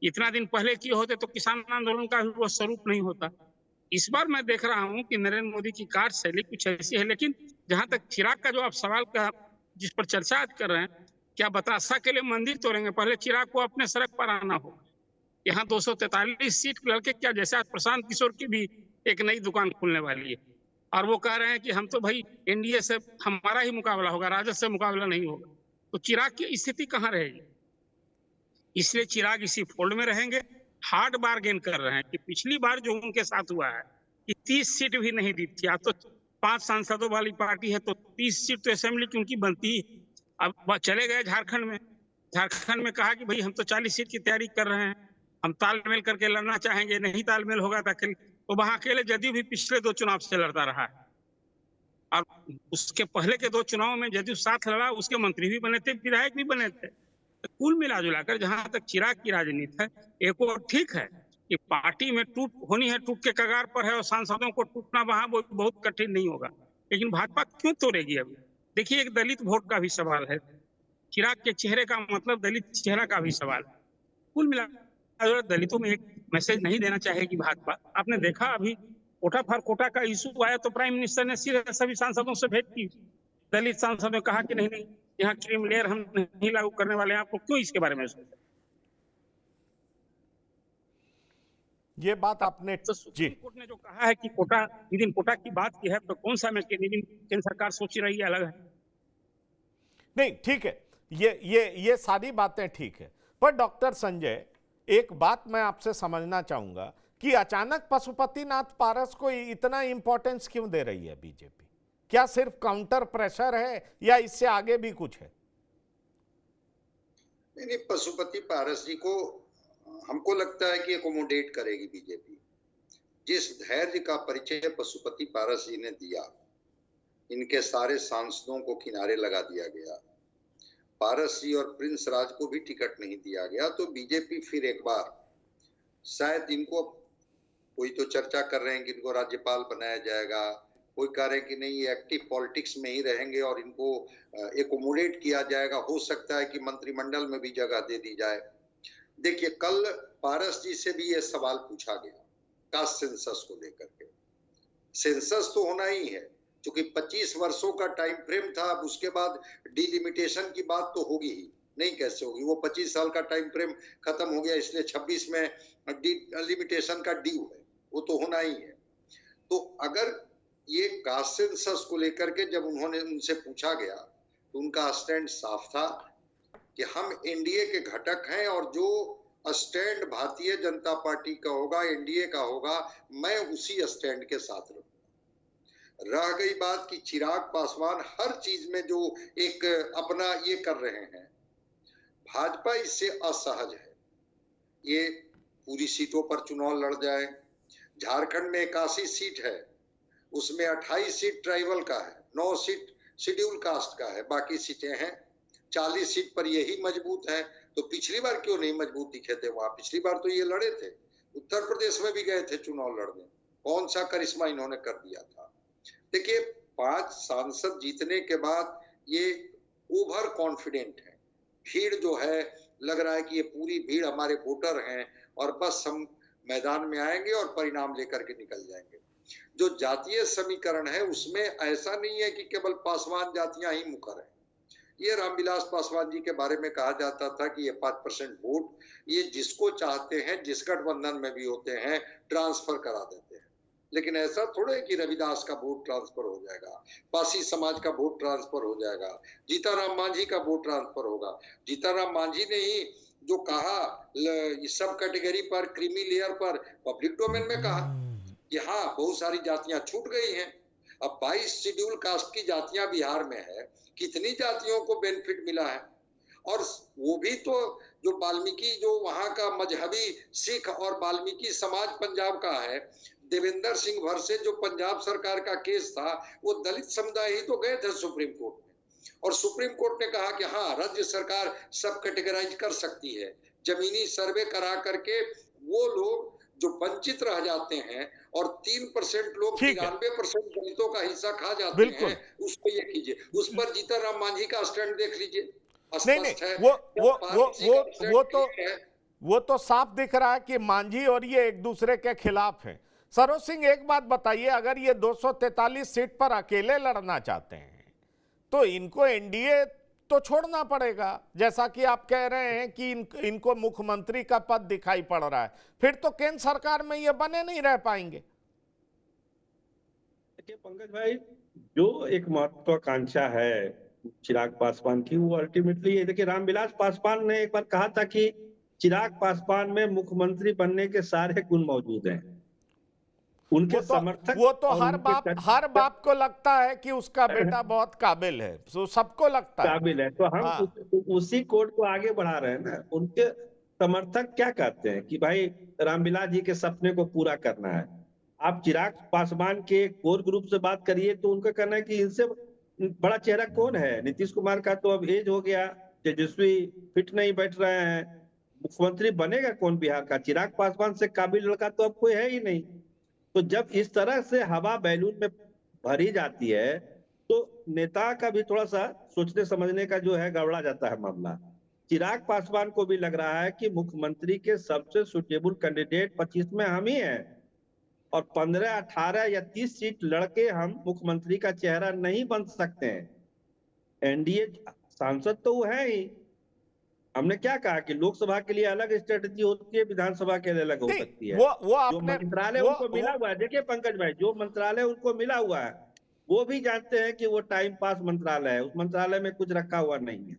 इतना दिन पहले किए होते तो किसान आंदोलन का भी वो स्वरूप नहीं होता। इस बार मैं देख रहा हूं कि नरेंद्र मोदी की कार्यशैली कुछ ऐसी है, लेकिन जहां तक चिराग का जो आप सवाल का जिस पर चर्चा आज कर रहे हैं, क्या बतासा के लिए मंदिर तोड़ेंगे? पहले चिराग को अपने सड़क पर आना होगा। यहाँ 243 सीट लड़के क्या, जैसे आज प्रशांत किशोर की भी एक नई दुकान खुलने वाली है और वो कह रहे हैं कि हम तो भाई एनडीए से हमारा ही मुकाबला होगा, राजद से मुकाबला नहीं होगा। तो चिराग की स्थिति कहाँ रहेगी? इसलिए चिराग इसी फोल्ड में रहेंगे। हार्ड बार्गेन कर रहे हैं कि पिछली बार जो उनके साथ हुआ है कि 30 सीट भी नहीं दी थी, अब तो 5 सांसदों वाली पार्टी है तो 30 सीट तो असेंबली की उनकी बनती ही। अब वह चले गए झारखंड में, झारखंड में कहा कि भाई हम तो 40 सीट की तैयारी कर रहे हैं, हम तालमेल करके लड़ना चाहेंगे, नहीं तालमेल होगा तो वहां अकेले जदयू भी पिछले 2 चुनाव से लड़ता रहा है और उसके पहले के 2 चुनाव में जदयू साथ लड़ा, उसके मंत्री भी बने थे, विधायक भी बने थे। कुल मिलाजुलाकर जहां तक चिराग की राजनीति है, एक और ठीक है कि पार्टी में टूट होनी है, टूट के कगार पर है और सांसदों को टूटना वहां बहुत कठिन नहीं होगा। लेकिन भाजपा क्यों तोड़ेगी? अभी देखिए, एक दलित वोट का भी सवाल है, चिराग के चेहरे का मतलब दलित चेहरा का भी सवाल है। कुल मिलाकर दलितों में एक मैसेज नहीं देना चाहेगी भाजपा। आपने देखा अभी कोटा फॉर कोटा का इशू आया तो प्राइम मिनिस्टर ने सीधे सभी सांसदों से भेंट की। दलित सांसदों ने कहा कि नहीं, यहाँ क्रीम लेयर हम नहीं लागू करने वाले हैं, आपको क्यों इसके बारे में सोचा? ये बात आपने तो सुप्रीम कोर्ट ने जो कहा है कि कोटा विद इन कोटा की बात की है, तो कौन सा मैकेनिज्म केंद्र सरकार सोच रही है अलग है। नहीं, ठीक है, ये सारी बातें ठीक है, पर डॉक्टर संजय, एक बात मैं आपसे समझना चाहूंगा कि अचानक पशुपतिनाथ पारस को इतना इंपॉर्टेंस क्यों दे रही है बीजेपी? क्या सिर्फ काउंटर प्रेशर है या इससे आगे भी कुछ है? नहीं, पशुपति पारस जी को हमको लगता है कि एकोमोडेट करेगी बीजेपी। जिस धैर्य का परिचय पशुपति पारस जी ने दिया, इनके सारे सांसदों को किनारे लगा दिया गया, पारस जी और प्रिंस राज को भी टिकट नहीं दिया गया, तो बीजेपी फिर एक बार शायद इनको, कोई तो चर्चा कर रहे हैं कि इनको राज्यपाल बनाया जाएगा, कोई कह रहे हैं कि नहीं ये एक्टिव पॉलिटिक्स में ही रहेंगे और इनको एकोमोडेट किया जाएगा, हो सकता है कि मंत्रिमंडल में भी जगह दे दी जाए। देखिए, कल पारस जी से भी ये सवाल पूछा गया कास्ट सेंसस को लेकर के। सेंसस तो होना ही है, क्योंकि 25 वर्षों का टाइम फ्रेम था, अब उसके बाद डिलिमिटेशन की बात तो होगी ही नहीं, कैसे होगी? वो 25 साल का टाइम फ्रेम खत्म हो गया, इसलिए 26 में डिलिमिटेशन का ड्यू है, वो तो होना ही है। तो अगर ये कास्ट सेंसस को लेकर के जब उन्होंने उनसे पूछा गया तो उनका स्टैंड साफ था कि हम एनडीए के घटक हैं और जो स्टैंड भारतीय जनता पार्टी का होगा, एनडीए का होगा, मैं उसी स्टैंड के साथ रहूंगा। रह गई बात कि चिराग पासवान हर चीज में जो एक अपना ये कर रहे हैं, भाजपा इससे असहज है। ये पूरी सीटों पर चुनाव लड़ जाए। झारखंड में 81 सीट है, उसमें 28 सीट ट्राइबल का है, 9 सीट शेड्यूल कास्ट का है, बाकी सीटें हैं 40 सीट पर यही मजबूत है। तो पिछली बार क्यों नहीं मजबूत दिखे थे वहां? पिछली बार तो ये लड़े थे, उत्तर प्रदेश में भी गए थे चुनाव लड़ने, कौन सा करिश्मा इन्होंने कर दिया था। देखिए, 5 सांसद जीतने के बाद ये ओवर कॉन्फिडेंट है। भीड़ जो है, लग रहा है कि ये पूरी भीड़ हमारे वोटर हैं और बस हम मैदान में आएंगे और परिणाम लेकर के निकल जाएंगे। जो जातीय समीकरण है उसमें ऐसा नहीं है कि केवल पासवान जातियां ही मुकर हैं। ये रामविलास पासवान जी के बारे में कहा जाता था कि ये 5% वोट ये जिसको चाहते हैं, जिस गठबंधन में भी होते हैं, ट्रांसफर करा देते हैं। लेकिन ऐसा थोड़ा है कि रविदास का वोट ट्रांसफर हो जाएगा, पासी समाज का वोट ट्रांसफर हो जाएगा, जीताराम मांझी का वोट ट्रांसफर होगा। जीताराम मांझी ने ही जो कहा सब कैटेगरी पर, क्रीमी लेयर पर, पब्लिक डोमेन में कहा कि हाँ बहुत सारी जातियां छूट गई हैं। अब 22 शेड्यूल कास्ट की जातियां बिहार में है, कितनी जातियों को बेनिफिट मिला है। और वो भी तो जो वाल्मीकि, जो वहां का मजहबी सिख और वाल्मीकि समाज पंजाब का है, देवेंद्र सिंह भर से जो पंजाब सरकार का केस था, वो दलित समुदाय ही तो गए थे सुप्रीम कोर्ट में, और सुप्रीम कोर्ट ने कहा कि हाँ राज्य सरकार सब कैटेगराइज कर सकती है। जमीनी सर्वे करा करके वो लोग जो वंचित रह जाते हैं और 3% लोग ठीक है। 93% दलितों का हिस्सा खा जाते बिल्कुल। हैं, उसको ये कीजिए। उस पर जीतन राम मांझी का स्टैंड देख लीजिए, नहीं नहीं, स्पष्ट है। वो जब वो पारसी वो का स्टैंड वो तो क्लियर है, वो तो साफ दिख रहा है कि मांझी और ये एक दूसरे के खिलाफ हैं। सरोज सिंह, एक बात बताइए, अगर ये 243 सीट पर अकेले लड़ना चाहते हैं तो इनको एनडीए तो छोड़ना पड़ेगा, जैसा कि आप कह रहे हैं कि इनको मुख्यमंत्री का पद दिखाई पड़ रहा है, फिर तो केंद्र सरकार में ये बने नहीं रह पाएंगे। देखिए पंकज भाई, जो एक महत्वाकांक्षा है चिराग पासवान की, वो अल्टीमेटली ये देखिए, रामविलास पासवान ने एक बार कहा था कि चिराग पासवान में मुख्यमंत्री बनने के सारे गुण मौजूद हैं। उनके समर्थक वो तो और उनके हर बाप को लगता है कि उसका बेटा बहुत काबिल है, तो सबको लगता है काबिल है, तो हम हाँ। उसी कोड को आगे बढ़ा रहे हैं ना। उनके समर्थक क्या कहते हैं कि भाई रामविलास जी के सपने को पूरा करना है। आप चिराग पासवान के कोर ग्रुप से बात करिए तो उनका कहना है कि इनसे बड़ा चेहरा कौन है। नीतीश कुमार का तो अब एज हो गया, तेजस्वी फिट नहीं बैठ रहे हैं, मुख्यमंत्री बनेगा कौन बिहार का? चिराग पासवान से काबिल लड़का तो अब कोई है ही नहीं। तो जब इस तरह से हवा बैलून में भरी जाती है तो नेता का भी थोड़ा सा सोचने समझने का जो है गड़बड़ा जाता है मामला। चिराग पासवान को भी लग रहा है कि मुख्यमंत्री के सबसे सुटेबल कैंडिडेट 25 में हम ही हैं, और 15, 18 या 30 सीट लड़के हम मुख्यमंत्री का चेहरा नहीं बन सकते हैं। एनडीए सांसद तो वो है ही। हमने क्या कहा कि लोकसभा के लिए अलग स्ट्रेटेजी होती है, विधानसभा के लिए अलग हो सकती है। वो जो आपने मंत्रालय उनको मिला हुआ है, देखिए पंकज भाई, जो मंत्रालय उनको मिला हुआ है वो भी जानते हैं कि वो टाइम पास मंत्रालय है, उस मंत्रालय में कुछ रखा हुआ नहीं है,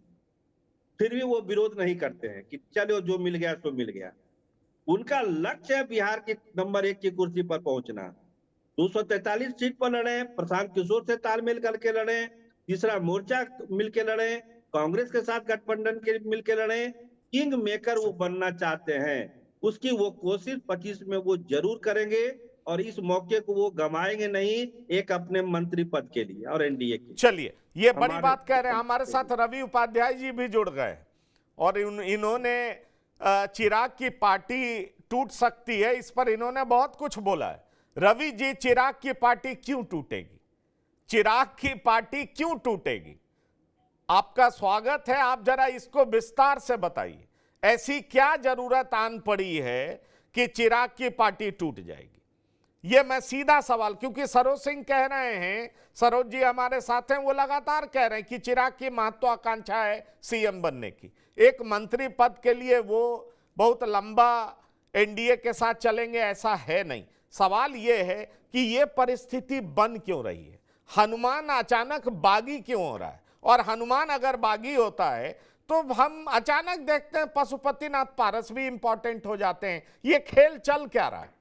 फिर भी वो विरोध नहीं करते हैं कि चलो जो मिल गया सो मिल गया। उनका लक्ष्य है बिहार के नंबर 1 की कुर्सी पर पहुंचना। 243 सीट पर लड़े, प्रशांत किशोर से तालमेल करके लड़े, तीसरा मोर्चा मिलके लड़े, कांग्रेस के साथ गठबंधन के मिलके लड़े, किंग मेकर वो बनना चाहते हैं। उसकी वो कोशिश 25 में वो जरूर करेंगे, और इस मौके को वो गंवाएंगे नहीं, एक अपने मंत्री पद के लिए और एनडीए के। चलिए, ये बड़ी बात कह रहे हैं। हमारे साथ रवि उपाध्याय जी भी जुड़ गए और इन्होंने चिराग की पार्टी टूट सकती है, इस पर इन्होंने बहुत कुछ बोला है। रवि जी, चिराग की पार्टी क्यों टूटेगी? चिराग की पार्टी क्यों टूटेगी? आपका स्वागत है, आप जरा इसको विस्तार से बताइए। ऐसी क्या जरूरत आन पड़ी है कि चिराग की पार्टी टूट जाएगी? ये मैं सीधा सवाल, क्योंकि सरोज सिंह कह रहे हैं, सरोज जी हमारे साथ हैं, वो लगातार कह रहे हैं कि चिराग की महत्वाकांक्षा है सीएम बनने की। एक मंत्री पद के लिए वो बहुत लंबा एनडीए के साथ चलेंगे ऐसा है नहीं। सवाल ये है कि ये परिस्थिति बन क्यों रही है? हनुमान अचानक बागी क्यों हो रहा है? और हनुमान अगर बागी होता है तो हम अचानक देखते हैं पशुपतिनाथ पारस भी इंपॉर्टेंट हो जाते हैं। ये खेल चल क्या रहा है?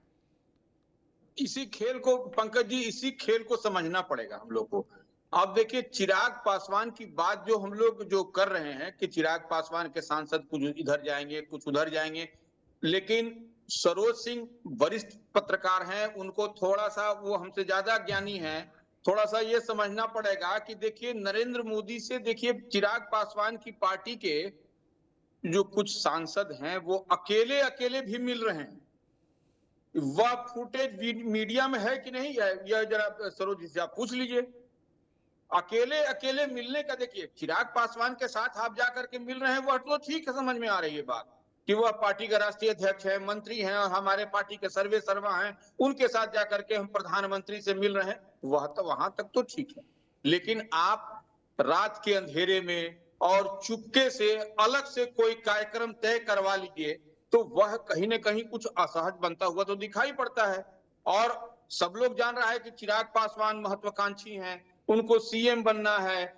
इसी खेल को पंकज जी, इसी खेल को समझना पड़ेगा हम लोग को। आप देखिए, चिराग पासवान की बात जो हम लोग जो कर रहे हैं कि चिराग पासवान के सांसद कुछ इधर जाएंगे कुछ उधर जाएंगे, लेकिन सरोज सिंह वरिष्ठ पत्रकार हैं, उनको थोड़ा सा वो हमसे ज्यादा ज्ञानी हैं, थोड़ा सा ये समझना पड़ेगा कि देखिए नरेंद्र मोदी से, देखिए चिराग पासवान की पार्टी के जो कुछ सांसद हैं वो अकेले अकेले भी मिल रहे हैं। वह फुटेज मीडिया में है कि नहीं है, यह जरा सरोज से आप पूछ लीजिए। अकेले अकेले मिलने का, देखिए चिराग पासवान के साथ आप जाकर के मिल रहे हैं, वह तो ठीक है, समझ में आ रही है बात कि वह पार्टी का राष्ट्रीय अध्यक्ष है, मंत्री हैं, और हमारे पार्टी के सर्वे सर्वा हैं, उनके साथ जाकर के हम प्रधानमंत्री से मिल रहे हैं, वह तो वहां तक तो ठीक है। लेकिन आप रात के अंधेरे में और चुपके से अलग से कोई कार्यक्रम तय करवा लीजिए तो वह कहीं न कहीं कुछ असहज बनता हुआ तो दिखाई पड़ता है। और सब लोग जान रहा है कि चिराग पासवान महत्वाकांक्षी हैं, उनको सीएम बनना है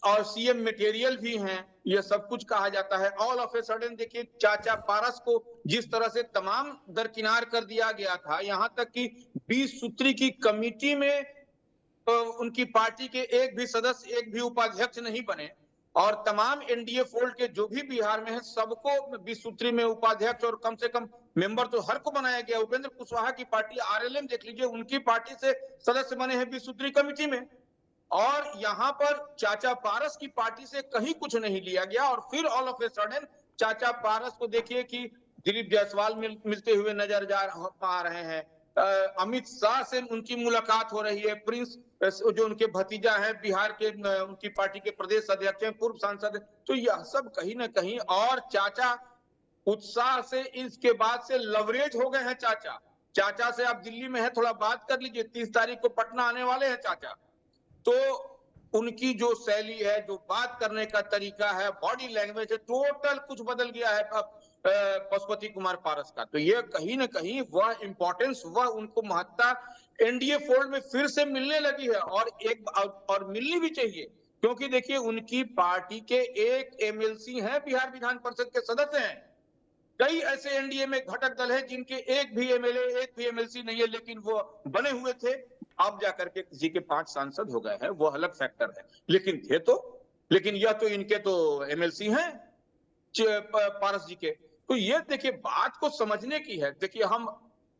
और सीएम मटेरियल भी हैं, यह सब कुछ कहा जाता है। ऑल ऑफ ए सडन देखिए चाचा पारस को जिस तरह से तमाम दरकिनार कर दिया गया था, यहां तक कि 20 सूत्री की कमेटी में उनकी पार्टी के एक भी सदस्य, एक भी उपाध्यक्ष नहीं बने, और तमाम एनडीए फोल्ड के जो भी बिहार में है सबको 20 सूत्री में उपाध्यक्ष और कम से कम मेंबर तो हर को बनाया गया। उपेंद्र कुशवाहा की पार्टी आरएलएम देख लीजिए, उनकी पार्टी से सदस्य बने हैं 20 सूत्री कमेटी में, और यहां पर चाचा पारस की पार्टी से कहीं कुछ नहीं लिया गया। और फिर ऑल ऑफ ए सडन चाचा पारस को देखिए कि दिलीप जायसवाल मिलते हुए नजर आ रहे हैं। अमित शाह से उनकी मुलाकात हो रही है। प्रिंस जो उनके भतीजा हैं बिहार के, उनकी पार्टी के प्रदेश अध्यक्ष हैं, पूर्व सांसद हैं। तो यह सब कहीं ना कहीं, और चाचा उत्साह से इसके बाद से लवरेज हो गए हैं। चाचा से आप दिल्ली में है, थोड़ा बात कर लीजिए। 30 तारीख को पटना आने वाले हैं चाचा। तो उनकी जो शैली है, जो बात करने का तरीका है, बॉडी लैंग्वेज है, टोटल कुछ बदल गया है पशुपति कुमार पारस का। तो ये कहीं ना कहीं वह इंपॉर्टेंस, वह उनको महत्ता एनडीए फोल्ड में फिर से मिलने लगी है, और मिलनी भी चाहिए। क्योंकि देखिए, उनकी पार्टी के एक एमएलसी हैं, बिहार विधान परिषद के सदस्य हैं। कई ऐसे एनडीए में घटक दल है जिनके एक भी एमएलए, एक भी एमएलसी नहीं है, लेकिन वो बने हुए थे। अब जाकर के किसी के 5 सांसद हो गए हैं, वो अलग फैक्टर है। लेकिन यह तो इनके तो एमएलसी हैं पारस जी के। तो ये देखिए, बात को समझने की है। देखिए, हम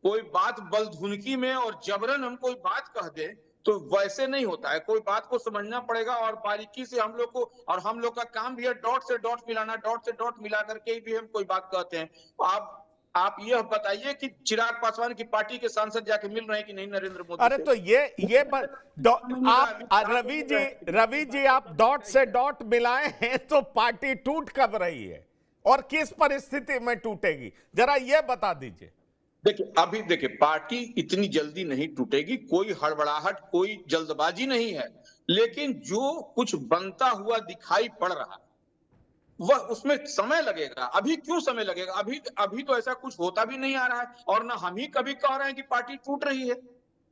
कोई बात बलधुनकी में और जबरन हम कोई बात कह दें तो वैसे नहीं होता है। कोई बात को समझना पड़ेगा, और बारीकी से हम लोग को, और हम लोग का काम भी है डॉट से डॉट मिलाना, डॉट से डॉट मिला करके भी हम कोई बात कहते हैं। आप यह बताइए कि चिराग पासवान की पार्टी के सांसद जाके मिल रहे हैं कि नहीं नरेंद्र मोदी अरे से? तो आप रवि जी आप डॉट से डॉट मिलाए हैं, तो पार्टी टूट कब रही है और किस परिस्थिति में टूटेगी, जरा ये बता दीजिए। देखिए, पार्टी इतनी जल्दी नहीं टूटेगी। कोई हड़बड़ाहट, कोई जल्दबाजी नहीं है। लेकिन जो कुछ बनता हुआ दिखाई पड़ रहा है, वह उसमें समय लगेगा। अभी क्यों समय लगेगा? अभी तो ऐसा कुछ होता भी नहीं आ रहा है, और ना हम ही कभी कह रहे हैं कि पार्टी टूट रही है।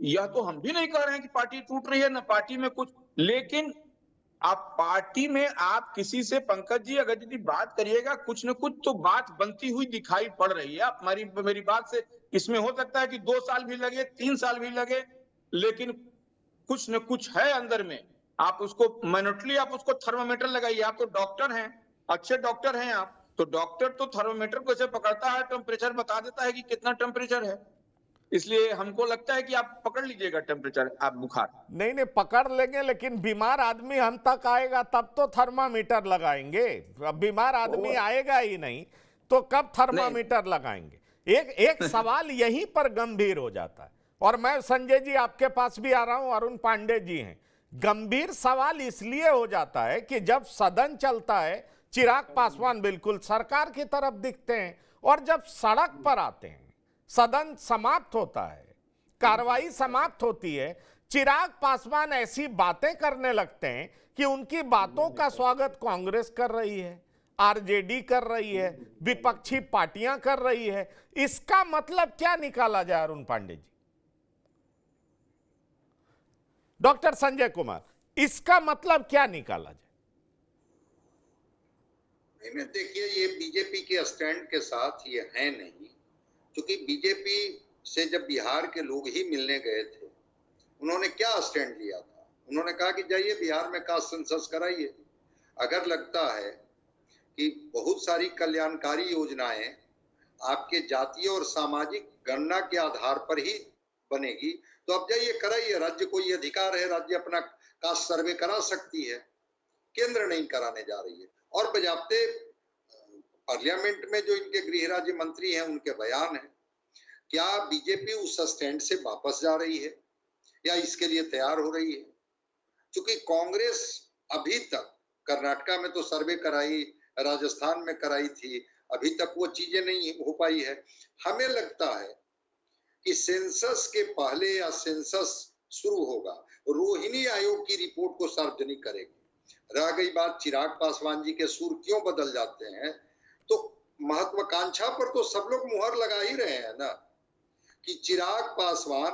यह तो हम भी नहीं कह रहे हैं कि पार्टी टूट रही है, ना पार्टी में कुछ। लेकिन आप पार्टी में, आप किसी से, पंकज जी, अगर यदि बात करिएगा, कुछ न कुछ तो बात बनती हुई दिखाई पड़ रही है। आप मेरी बात से, इसमें हो सकता है कि 2 साल भी लगे, 3 साल भी लगे, लेकिन कुछ न कुछ है अंदर में। आप उसको मैनुटली, आप उसको थर्मामीटर लगाइए। आप तो डॉक्टर हैं, अच्छे डॉक्टर हैं आप। तो डॉक्टर तो थर्मामीटर को ऐसे पकड़ता है, टेम्परेचर बता देता है कि कितना टेम्परेचर है। इसलिए हमको लगता है कि आप पकड़ लीजिएगा टेम्परेचर, आप बुखार। नहीं पकड़ लेंगे, लेकिन बीमार आदमी हम तक आएगा तब तो थर्मामीटर लगाएंगे। अब बीमार आदमी आएगा ही नहीं तो कब थर्मामीटर लगाएंगे? एक सवाल यहीं पर गंभीर हो जाता है, और मैं संजय जी आपके पास भी आ रहा हूं, अरुण पांडे जी हैं। गंभीर सवाल इसलिए हो जाता है कि जब सदन चलता है, चिराग पासवान बिल्कुल सरकार की तरफ दिखते हैं, और जब सड़क पर आते हैं, सदन समाप्त होता है, कार्रवाई समाप्त होती है, चिराग पासवान ऐसी बातें करने लगते हैं कि उनकी बातों का स्वागत कांग्रेस कर रही है, आरजेडी कर रही है, विपक्षी पार्टियां कर रही है। इसका मतलब क्या निकाला जाए अरुण पांडे जी? डॉक्टर संजय कुमार, इसका मतलब क्या निकाला जाए? देखिए, ये बीजेपी के स्टैंड के साथ ये है नहीं, क्योंकि बीजेपी से जब बिहार के लोग ही मिलने गए थे, उन्होंने क्या स्टैंड लिया था? उन्होंने कहा कि जाइए बिहार में कास्ट सेंसस कराइए। अगर लगता है कि बहुत सारी कल्याणकारी योजनाएं आपके जातीय और सामाजिक गणना के आधार पर ही बनेगी, तो अब जाइए कराइए। राज्य को ये अधिकार है, राज्य अपना कास्ट सर्वे करा सकती है, केंद्र नहीं कराने जा रही है। और बजाते पार्लियामेंट में जो इनके गृह राज्य मंत्री हैं, उनके बयान है। क्या बीजेपी उस स्टैंड से वापस जा रही है या इसके लिए तैयार हो रही है? क्योंकि कांग्रेस अभी तक कर्नाटका में तो सर्वे कराई, राजस्थान में कराई थी, अभी तक वो चीजें नहीं हो पाई है। हमें लगता है कि सेंसस के पहले या सेंसस शुरू होगा, रोहिणी आयोग की रिपोर्ट को सार्वजनिक करेगी। रह गई बात चिराग पासवान जी के सुर क्यों बदल जाते हैं, तो महत्वाकांक्षा पर तो सब लोग मुहर लगा ही रहे हैं ना, कि चिराग पासवान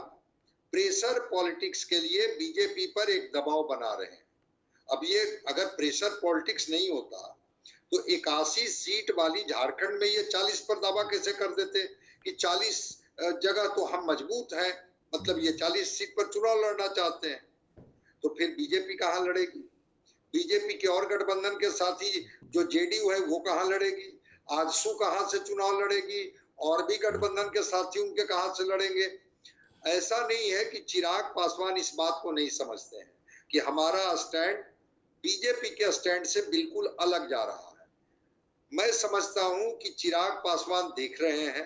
प्रेशर पॉलिटिक्स के लिए बीजेपी पर एक दबाव बना रहे हैं। अब ये अगर प्रेशर पॉलिटिक्स नहीं होता तो 81 सीट वाली झारखंड में ये 40 पर दावा कैसे कर देते कि 40 जगह तो हम मजबूत हैं, मतलब ये 40 सीट पर चुनाव लड़ना चाहते हैं। तो फिर बीजेपी कहां लड़ेगी? बीजेपी के और गठबंधन के साथी जो जेडीयू है वो कहां लड़ेगी? आजसू कहां से चुनाव लड़ेगी? और भी गठबंधन के साथी उनके कहां से लड़ेंगे? ऐसा नहीं है कि चिराग पासवान इस बात को नहीं समझते हैं कि हमारा स्टैंड बीजेपी के स्टैंड से बिल्कुल अलग जा रहा है। मैं समझता हूं कि चिराग पासवान देख रहे हैं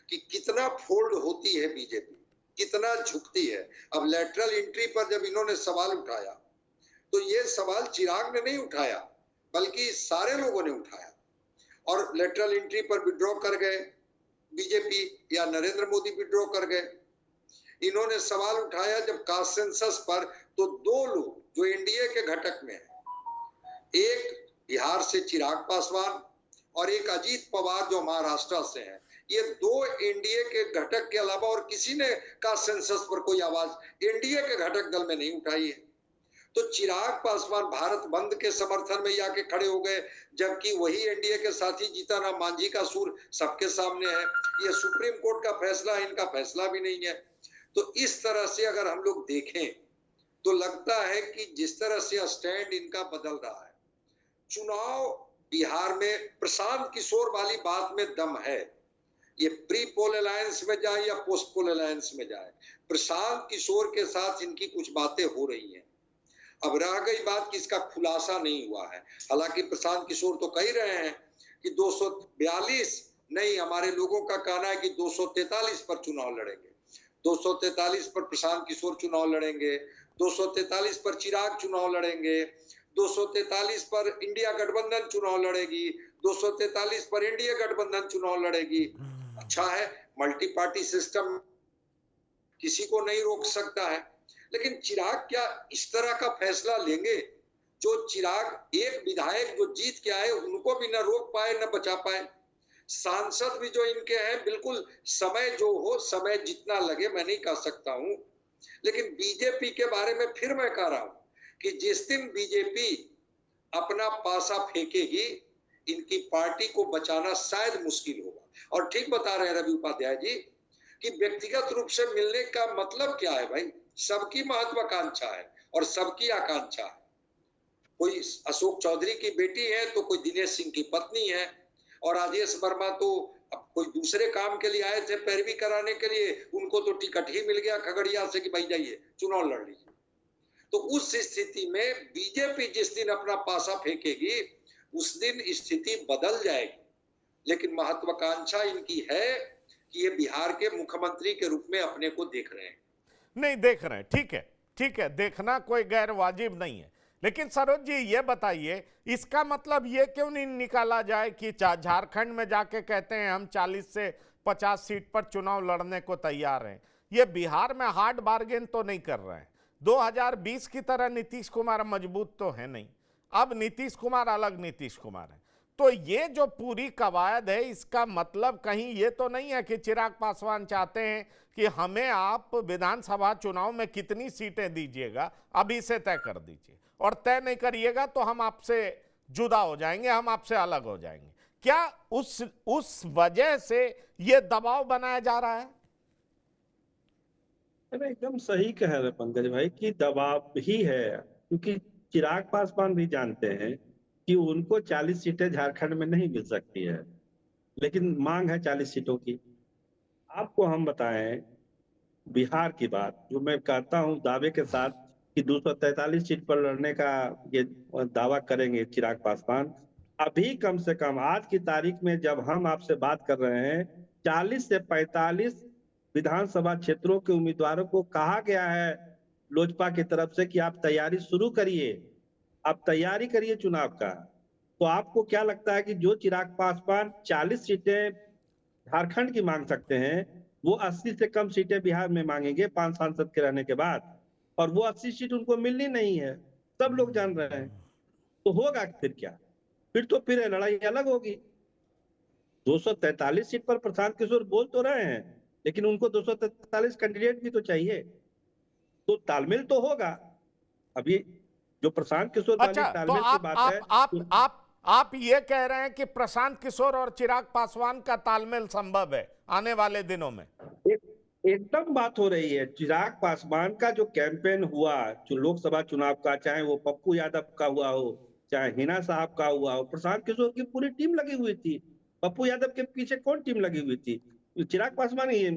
कि कितना फोल्ड होती है बीजेपी, कितना झुकती है। अब लेटरल एंट्री पर जब इन्होंने सवाल उठाया तो ये सवाल चिराग ने नहीं उठाया बल्कि सारे लोगों ने उठाया और लेटरल एंट्री पर विड्रॉ कर गए बीजेपी या नरेंद्र मोदी विड्रॉ कर गए। इन्होंने सवाल उठाया जब कास्ट सेंसस पर, तो दो लोग जो एनडीए के घटक में हैं, एक बिहार से चिराग पासवान और एक अजीत पवार जो महाराष्ट्र से हैं, ये दो एनडीए के घटक के अलावा और किसी ने कास्ट सेंसस पर कोई आवाज एनडीए के घटक दल में नहीं उठाई है। तो चिराग पासवान भारत बंद के समर्थन में जाके खड़े हो गए, जबकि वही एनडीए के साथी जीतन मांझी का सुर सबके सामने है। ये सुप्रीम कोर्ट का फैसला है, इनका फैसला भी नहीं है। तो इस तरह से अगर हम लोग देखें तो लगता है कि जिस तरह से स्टैंड इनका बदल रहा है, चुनाव बिहार में प्रशांत किशोर वाली बात में दम है। ये प्री पोल अलायंस में जाए या पोस्ट पोल अलायंस में जाए, प्रशांत किशोर के साथ इनकी कुछ बातें हो रही हैं। अब रह गई बात कि इसका खुलासा नहीं हुआ है। हालांकि प्रशांत किशोर तो कह रहे हैं कि 242 नहीं, हमारे लोगों का कहना है कि 243 पर चुनाव लड़ेंगे। 243 पर प्रशांत किशोर चुनाव लड़ेंगे, 243 पर चिराग चुनाव लड़ेंगे, 243 पर इंडिया गठबंधन चुनाव लड़ेगी, 243 पर एनडीए गठबंधन चुनाव लड़ेगी। अच्छा है, मल्टी पार्टी सिस्टम किसी को नहीं रोक सकता है, लेकिन चिराग क्या इस तरह का फैसला लेंगे जो चिराग एक विधायक जो जीत के आए उनको भी न रोक पाए न बचा पाए। सांसद भी जो इनके हैं, बिल्कुल समय जो हो, समय जितना लगे मैं नहीं कह सकता हूं, लेकिन बीजेपी के बारे में फिर मैं कह रहा हूं कि जिस दिन बीजेपी अपना पासा फेंकेगी, इनकी पार्टी को बचाना शायद मुश्किल होगा। और ठीक बता रहे हैं रवि उपाध्याय जी कि व्यक्तिगत रूप से मिलने का मतलब क्या है भाई, सबकी महत्वाकांक्षा है और सबकी आकांक्षा है। कोई अशोक चौधरी की बेटी है तो कोई दिनेश सिंह की पत्नी है, और राजेश वर्मा तो अब कोई दूसरे काम के लिए आए थे पैरवी कराने के लिए, उनको तो टिकट ही मिल गया खगड़िया से कि भाई जाइए चुनाव लड़ लीजिए। तो उस स्थिति में बीजेपी जिस दिन अपना पासा फेंकेगी उस दिन स्थिति बदल जाएगी। लेकिन महत्वाकांक्षा इनकी है कि ये बिहार के मुख्यमंत्री के रूप में अपने को देख रहे हैं। नहीं देख रहे हैं, ठीक है, देखना कोई गैर वाजिब नहीं है। लेकिन सरोज जी ये बताइए, इसका मतलब ये क्यों नहीं निकाला जाए कि झारखंड में जाके कहते हैं हम 40 से 50 सीट पर चुनाव लड़ने को तैयार हैं, ये बिहार में हार्ड बार्गेन तो नहीं कर रहे हैं। 2020 की तरह नीतीश कुमार मजबूत तो है नहीं, अब नीतीश कुमार अलग नीतीश कुमार है। तो ये जो पूरी कवायद है, इसका मतलब कहीं ये तो नहीं है कि चिराग पासवान चाहते हैं कि हमें आप विधानसभा चुनाव में कितनी सीटें दीजिएगा अभी से तय कर दीजिए, और तय नहीं करिएगा तो हम आपसे जुदा हो जाएंगे, हम आपसे अलग हो जाएंगे। क्या उस वजह से ये दबाव बनाया जा रहा है? एकदम सही कह रहे पंकज भाई कि दबाव ही है, क्योंकि चिराग पासवान भी जानते हैं कि उनको 40 सीटें झारखंड में नहीं मिल सकती है, लेकिन मांग है 40 सीटों की। आपको हम बताएं बिहार की बात, जो मैं कहता हूं दावे के साथ कि 243 सीट पर लड़ने का ये दावा करेंगे चिराग पासवान। अभी कम से कम आज की तारीख में जब हम आपसे बात कर रहे हैं, 40 से 45 विधानसभा क्षेत्रों के उम्मीदवारों को कहा गया है लोजपा की तरफ से कि आप तैयारी शुरू करिए, आप तैयारी करिए चुनाव का। तो आपको क्या लगता है कि जो चिराग पासवान 40 सीटें झारखंड की मांग सकते हैं, वो 80 से कम सीटें बिहार में मांगेंगे 5 सांसद के रहने के बाद, और वो 80 सीट उनको मिलनी नहीं है, सब लोग जान रहे हैं। तो होगा फिर क्या? फिर लड़ाई अलग होगी। 243 सीट पर प्रशांत किशोर बोल तो रहे हैं, लेकिन उनको 243 कैंडिडेट भी तो चाहिए, तो तालमेल तो होगा। अभी जो प्रशांत किशोर वाली अच्छा, तो तालमेल की बात है, आप ये कह रहे हैं कि प्रशांत किशोर और चिराग पासवान का तालमेल संभव है आने वाले दिनों में? एकदम बात हो रही है। चिराग पासवान का जो कैंपेन हुआ जो लोकसभा चुनाव का, चाहे वो पप्पू यादव का हुआ हो, चाहे हिना साहब का हुआ हो, प्रशांत किशोर की पूरी टीम लगी हुई थी। पप्पू यादव के पीछे कौन टीम लगी हुई थी? चिराग पासवान ही,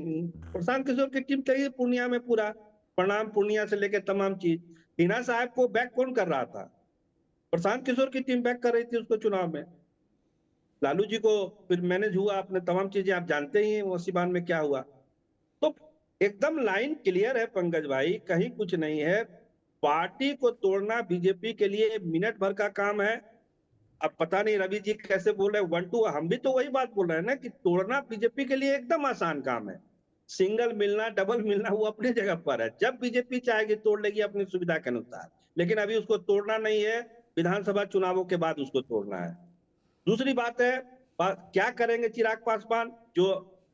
प्रशांत किशोर की टीम चाहिए पूर्णिया में, पूरा प्रणाम पूर्णिया से लेकर तमाम चीज। हिना साहब को बैक कौन कर रहा था? प्रशांत किशोर की टीम बैक कर रही थी उसको चुनाव में। लालू जी को फिर मैनेज हुआ, अपने तमाम चीजें आप जानते ही हैं वो सिवान में क्या हुआ। तो एकदम लाइन क्लियर है पंकज भाई, कहीं कुछ नहीं है। पार्टी को तोड़ना बीजेपी के लिए मिनट भर का काम है। अब पता नहीं रवि जी कैसे बोल रहे हैं 1-2, हम भी तो वही बात बोल रहे हैं ना कि तोड़ना बीजेपी के लिए एकदम आसान काम है। सिंगल मिलना, डबल मिलना वो अपनी जगह पर है, जब बीजेपी चाहेगी तोड़ लेगी अपनी सुविधा के अनुसार, लेकिन अभी उसको तोड़ना नहीं है, विधानसभा चुनावों के बाद उसको तोड़ना है। दूसरी बात है, क्या करेंगे चिराग पासवान, जो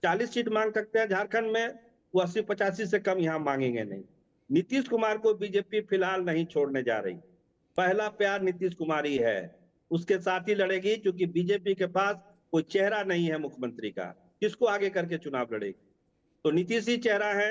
40 सीट मांग सकते हैं झारखंड में, वो 80-85 से कम यहाँ मांगेंगे नहीं। नीतीश कुमार को बीजेपी फिलहाल नहीं छोड़ने जा रही, पहला प्यार नीतीश कुमार ही है, उसके साथ ही लड़ेगी, क्योंकि बीजेपी के पास कोई चेहरा नहीं है मुख्यमंत्री का, किसको आगे करके चुनाव लड़ेगी। तो नीतीश ही चेहरा है,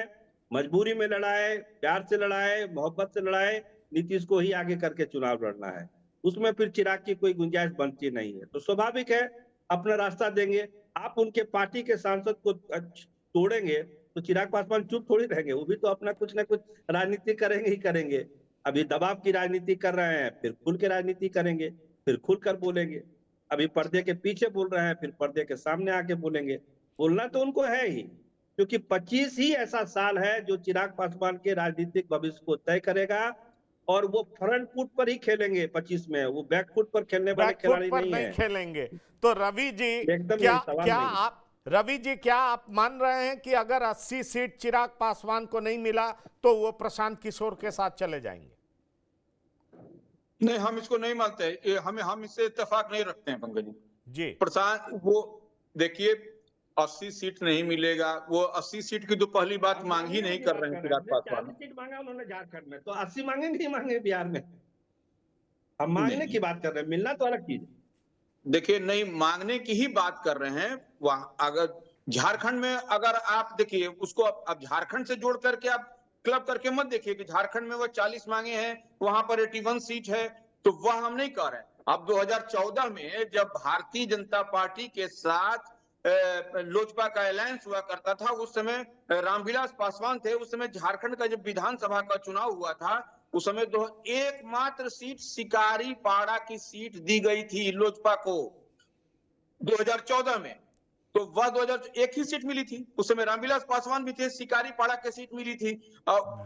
मजबूरी में लड़ाए, प्यार से लड़ाए, मोहब्बत से लड़ाए, नीतीश को ही आगे करके चुनाव लड़ना है, उसमें फिर चिराग की कोई गुंजाइश बनती नहीं है। तो स्वाभाविक है अपना रास्ता देंगे। आप उनके पार्टी के सांसद को तोड़ेंगे तो चिराग पासवान चुप थोड़ी रहेंगे, वो भी तो अपना कुछ ना कुछ राजनीति करेंगे ही करेंगे। अभी दबाव की राजनीति कर रहे हैं, फिर खुल के राजनीति करेंगे, फिर खुलकर बोलेंगे। अभी पर्दे के पीछे बोल रहे हैं, फिर पर्दे के सामने आके बोलेंगे। बोलना तो उनको है ही, क्योंकि 25 ही ऐसा साल है जो चिराग पासवान के राजनीतिक भविष्य को तय करेगा, और वो फ्रंट फुट पर ही खेलेंगे 25 में, वो बैक फुट पर खेलने वाले खिलाड़ी पर नहीं नहीं है। खेलेंगे। तो रवि जी, एकदम क्या नहीं, सवाल क्या नहीं। आप रवि जी क्या आप मान रहे हैं कि अगर 80 सीट चिराग पासवान को नहीं मिला तो वो प्रशांत किशोर के साथ चले जाएंगे? नहीं, हम इसको नहीं मानते, हम इससे इत्तेफाक नहीं रखते हैं पंकज जी। प्रशांत, वो देखिए 80 सीट नहीं मिलेगा, वो 80 सीट की तो पहली बात मांग ही नहीं कर रहे हैं चिराग पासवान। 40 सीट मांगा उन्होंने झारखंड में, तो 80 मांगे नहीं मांगे बिहार में? हम मांगने की बात कर रहे हैं, मिलना तो अलग चीज है। देखिए, नहीं मांगने की ही बात कर रहे हैं। वहां अगर झारखंड में अगर आप देखिए उसको, अब झारखंड से जोड़ करके आप क्लब करके मत देखिए कि झारखंड में वो 40 मांगे हैं, वहां पर 81 सीट है, तो वह हम नहीं कह रहे हैं। अब 2014 में जब भारतीय जनता पार्टी के साथ लोजपा का अलायंस हुआ करता था, उस समय रामविलास पासवान थे, उस समय झारखंड का जब विधानसभा का चुनाव हुआ था, उस समय एकमात्र सीट सिकारी पाड़ा की सीट दी गई थी लोजपा को 2014 में। तो वह 2000 एक ही सीट मिली थी, उस समय रामविलास पासवान भी थे, सिकारी पाड़ा की सीट मिली थी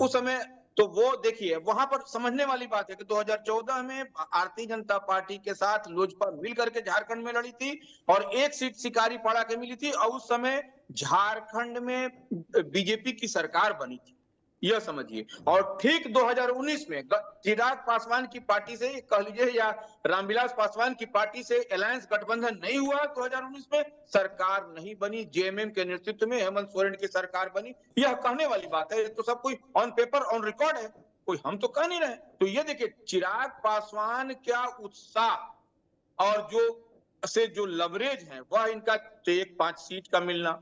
उस समय। तो वो देखिए वहां पर समझने वाली बात है कि 2014 में भारतीय जनता पार्टी के साथ लोजपा मिलकर के झारखंड में लड़ी थी और एक सीट सिकारी पाड़ा के मिली थी, और उस समय झारखंड में बीजेपी की सरकार बनी थी, यह समझिए। और ठीक 2019 में चिराग पासवान की पार्टी से कह लीजिए या रामविलास पासवान की पार्टी से अलायंस गठबंधन नहीं हुआ, 2019 में सरकार नहीं बनी, जेएमएम के नेतृत्व में हेमंत सोरेन की सरकार बनी। यह कहने वाली बात है, ये तो सब कोई ऑन पेपर ऑन रिकॉर्ड है, कोई हम तो कह नहीं रहे। तो ये देखिए चिराग पासवान क्या उत्साह और जो लवरेज है वह इनका 5 सीट का मिलना,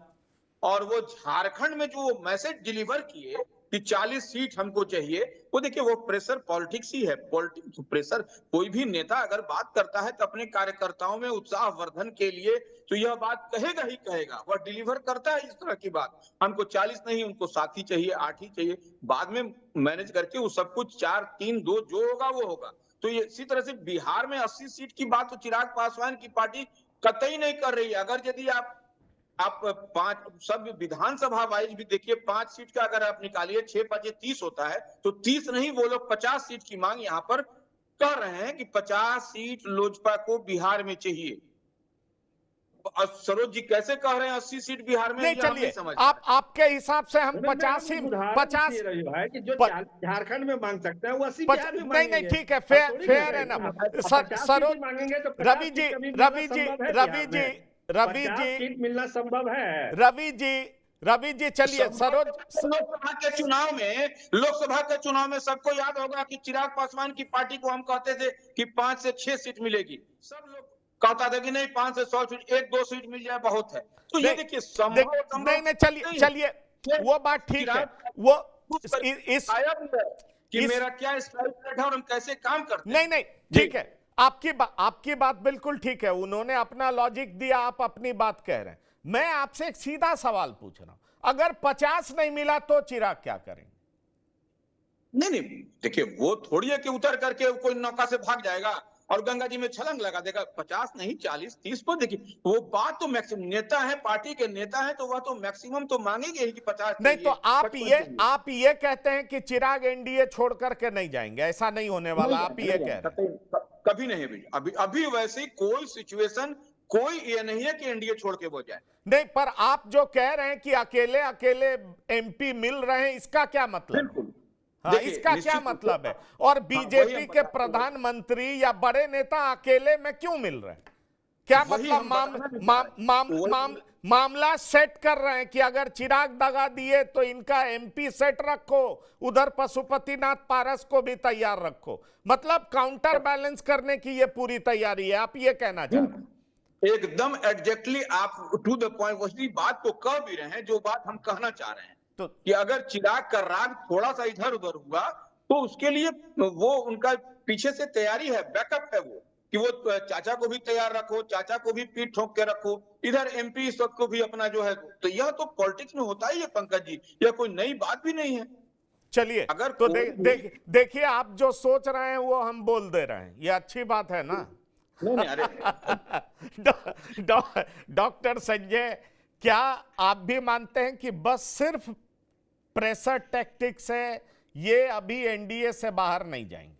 और वो झारखंड में जो मैसेज डिलीवर किए कि 40 सीट हमको चाहिए, वो देखिए वो प्रेशर पॉलिटिक्स ही है। पॉलिटिक्स प्रेशर, कोई भी नेता अगर बात करता है तो अपने कार्यकर्ताओं में उत्साह वर्धन के लिए तो यह बात कहेगा ही कहेगा, वह डिलीवर करता है इस तरह की बात। हमको 40 नहीं, उनको 7 ही चाहिए, 8 ही चाहिए, बाद में मैनेज करके वो सब कुछ 4, 3, 2 जो होगा वो होगा। तो ये इसी तरह से बिहार में 80 सीट की बात तो चिराग पासवान की पार्टी कतई नहीं कर रही है। अगर यदि आप 5 सब विधानसभा वाइज भी देखिए, 5 सीट का अगर आप निकालिए, 6-5 30 होता है, तो 30 नहीं, वो लोग 50 सीट की मांग यहाँ पर कर रहे हैं कि 50 सीट लोजपा को बिहार में चाहिए। सरोज जी कैसे कह रहे हैं 80 सीट बिहार में? नहीं, चलिए आपके हिसाब से हम 50 रवि भाई कि जो झारखंड में मांग सकते हैं वो 80 बिहार में मांगेंगे। नहीं, ठीक है, फेयर है ना सरोज। रवि जी सीट मिलना संभव है। रवि जी चलिए सरोज। लोकसभा के चुनाव में सबको याद होगा कि चिराग पासवान की पार्टी को हम कहते थे कि 5 से 6 सीट मिलेगी, सब लोग कहता था कि नहीं 5 से 100 सीट, 1-2 सीट मिल जाए बहुत है। तो ये देखिए नहीं, चलिए वो बात ठीक है, वो कि मेरा क्या स्टाइल है और हम कैसे काम करते हैं। नहीं, ठीक है, आपकी बात बिल्कुल ठीक है, उन्होंने अपना लॉजिक दिया, आप अपनी बात कह रहे हैं। मैं आपसे एक सीधा सवाल पूछ रहा हूं, अगर 50 नहीं मिला तो चिराग क्या करेंगे? नहीं, देखिए वो थोड़ी है कि उतर करके कोई नौका से भाग जाएगा। और गंगा जी में छलांग लगा देगा। 50 नहीं 40 30 पर देखिए वो बात तो मैक्सिमम नेता है, पार्टी के नेता है, तो वह तो मैक्सिमम तो मांगेंगे ही कि 50 नहीं तो चाहिए, 55 चाहिए। आप ये कहते हैं कि चिराग एनडीए छोड़ करके नहीं जाएंगे, ऐसा नहीं होने वाला, आप ये कह रहे हैं? कभी नहीं भी। अभी अभी वैसी कोई सिचुएशन, कोई ये नहीं है कि एनडीए छोड़ के वो जाए। नहीं, पर आप जो कह रहे हैं कि अकेले अकेले एमपी मिल रहे हैं, इसका क्या मतलब है? बिल्कुल। हाँ, देखिए, इसका क्या निश्चित रूप मतलब से- है? और हाँ, बीजेपी वही हम के बताते हैं। प्रधानमंत्री या बड़े नेता अकेले में क्यों मिल रहे हैं? क्या वही मतलब हम बताना भी चाह रहे हैं। मामला सेट कर रहे हैं कि अगर चिराग दगा दिए तो इनका एमपी सेट रखो, उधर पशुपतिनाथ पारस को भी तैयार रखो, मतलब काउंटर बैलेंस करने की ये पूरी तैयारी है, आप ये कहना चाह रहे हैं? एकदम एग्जैक्टली आप टू द पॉइंट वही बात तो कह भी रहे हैं जो बात हम कहना चाह रहे हैं। तो कि अगर चिराग का राग थोड़ा सा इधर उधर हुआ तो उसके लिए वो उनका पीछे से तैयारी है, बैकअप है वो, कि वो चाचा को भी तैयार रखो, चाचा को भी पीठ ठोक के रखो, इधर एमपी इस वक्त को भी अपना जो है, तो यह तो पॉलिटिक्स में होता ही है पंकज जी, यह कोई नई बात भी नहीं है। चलिए, अगर तो देखिए आप जो सोच रहे हैं वो हम बोल दे रहे हैं, ये अच्छी बात है ना? नहीं अरे डॉक्टर संजय, क्या आप भी मानते हैं कि बस सिर्फ प्रेशर टैक्टिक्स है, ये अभी एनडीए से बाहर नहीं जाएंगे?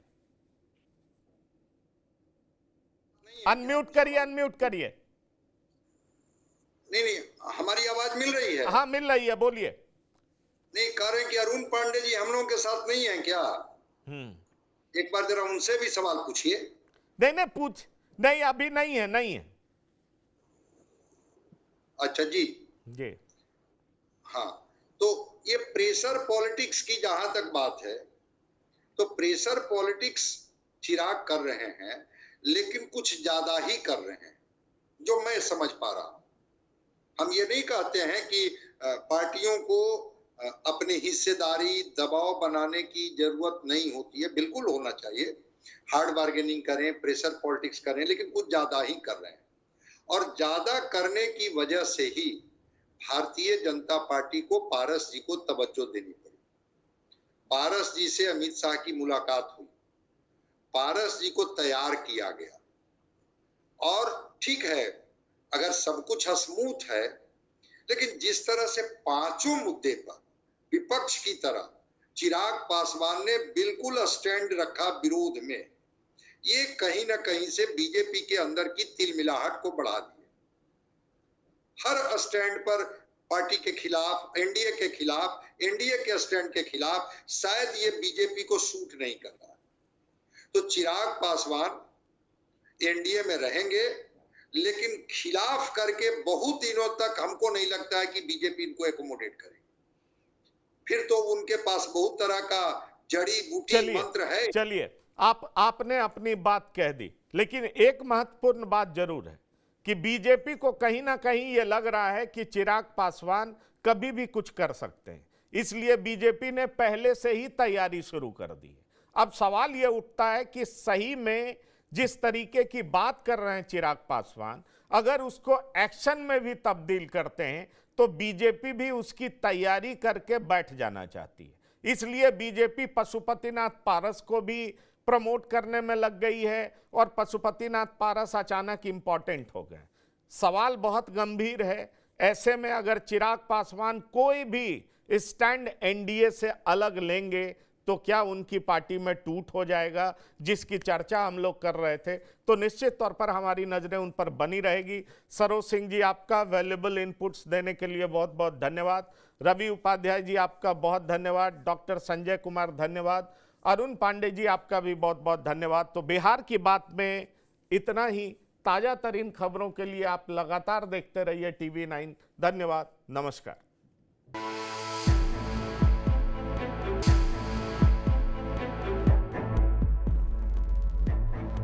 अनम्यूट करिए नहीं, हमारी आवाज मिल रही है? हाँ मिल रही है, बोलिए। नहीं, कह रहे हैं कि अरुण पांडे जी हम लोगों के साथ नहीं है क्या? एक बार जरा उनसे भी सवाल पूछिए। नहीं अभी नहीं है। अच्छा जी। हाँ, तो ये प्रेशर पॉलिटिक्स की जहां तक बात है, तो प्रेशर पॉलिटिक्स चिराग कर रहे हैं, लेकिन कुछ ज्यादा ही कर रहे हैं, जो मैं समझ पा रहा हूं। हम ये नहीं कहते हैं कि पार्टियों को अपनी हिस्सेदारी दबाव बनाने की जरूरत नहीं होती है, बिल्कुल होना चाहिए, हार्ड बार्गेनिंग करें, प्रेशर पॉलिटिक्स करें, लेकिन कुछ ज्यादा ही कर रहे हैं। और ज्यादा करने की वजह से ही भारतीय जनता पार्टी को पारस जी को तवज्जो देनी पड़ी। पारस जी से अमित शाह की मुलाकात हुई, पारस जी को तैयार किया गया, और ठीक है अगर सब कुछ स्मूथ है, लेकिन जिस तरह से पांचों मुद्दे पर विपक्ष की तरह चिराग पासवान ने बिल्कुल स्टैंड रखा विरोध में, ये कहीं ना कहीं से बीजेपी के अंदर की तिलमिलाहट को बढ़ा दिया। हर स्टैंड पर पार्टी के खिलाफ, एनडीए के खिलाफ, एनडीए के स्टैंड के खिलाफ, शायद ये बीजेपी को सूट नहीं कर रहा। तो चिराग पासवान एनडीए में रहेंगे, लेकिन खिलाफ करके बहुत दिनों तक हमको नहीं लगता है कि बीजेपी इनको एकोमोडेट करेगी। फिर तो उनके पास बहुत तरह का जड़ी बूटी मंत्र है। चलिए, आपने अपनी बात कह दी, लेकिन एक महत्वपूर्ण बात जरूर है कि बीजेपी को कहीं ना कहीं ये लग रहा है कि चिराग पासवान कभी भी कुछ कर सकते हैं, इसलिए बीजेपी ने पहले से ही तैयारी शुरू कर दी है। अब सवाल ये उठता है कि सही में जिस तरीके की बात कर रहे हैं चिराग पासवान, अगर उसको एक्शन में भी तब्दील करते हैं तो बीजेपी भी उसकी तैयारी करके बैठ जाना चाहती है। इसलिए बीजेपी पशुपतिनाथ पारस को भी प्रमोट करने में लग गई है, और पशुपतिनाथ पारस अचानक इंपॉर्टेंट हो गए। सवाल बहुत गंभीर है। ऐसे में अगर चिराग पासवान कोई भी स्टैंड एनडीए से अलग लेंगे तो क्या उनकी पार्टी में टूट हो जाएगा, जिसकी चर्चा हम लोग कर रहे थे, तो निश्चित तौर पर हमारी नजरें उन पर बनी रहेगी। सरोज सिंह जी, आपका वैल्यूएबल इनपुट्स देने के लिए बहुत बहुत धन्यवाद। रवि उपाध्याय जी, आपका बहुत धन्यवाद। डॉक्टर संजय कुमार, धन्यवाद। अरुण पांडे जी, आपका भी बहुत बहुत धन्यवाद। तो बिहार की बात में इतना ही। ताजा तरीन खबरों के लिए आप लगातार देखते रहिए TV9। धन्यवाद, नमस्कार।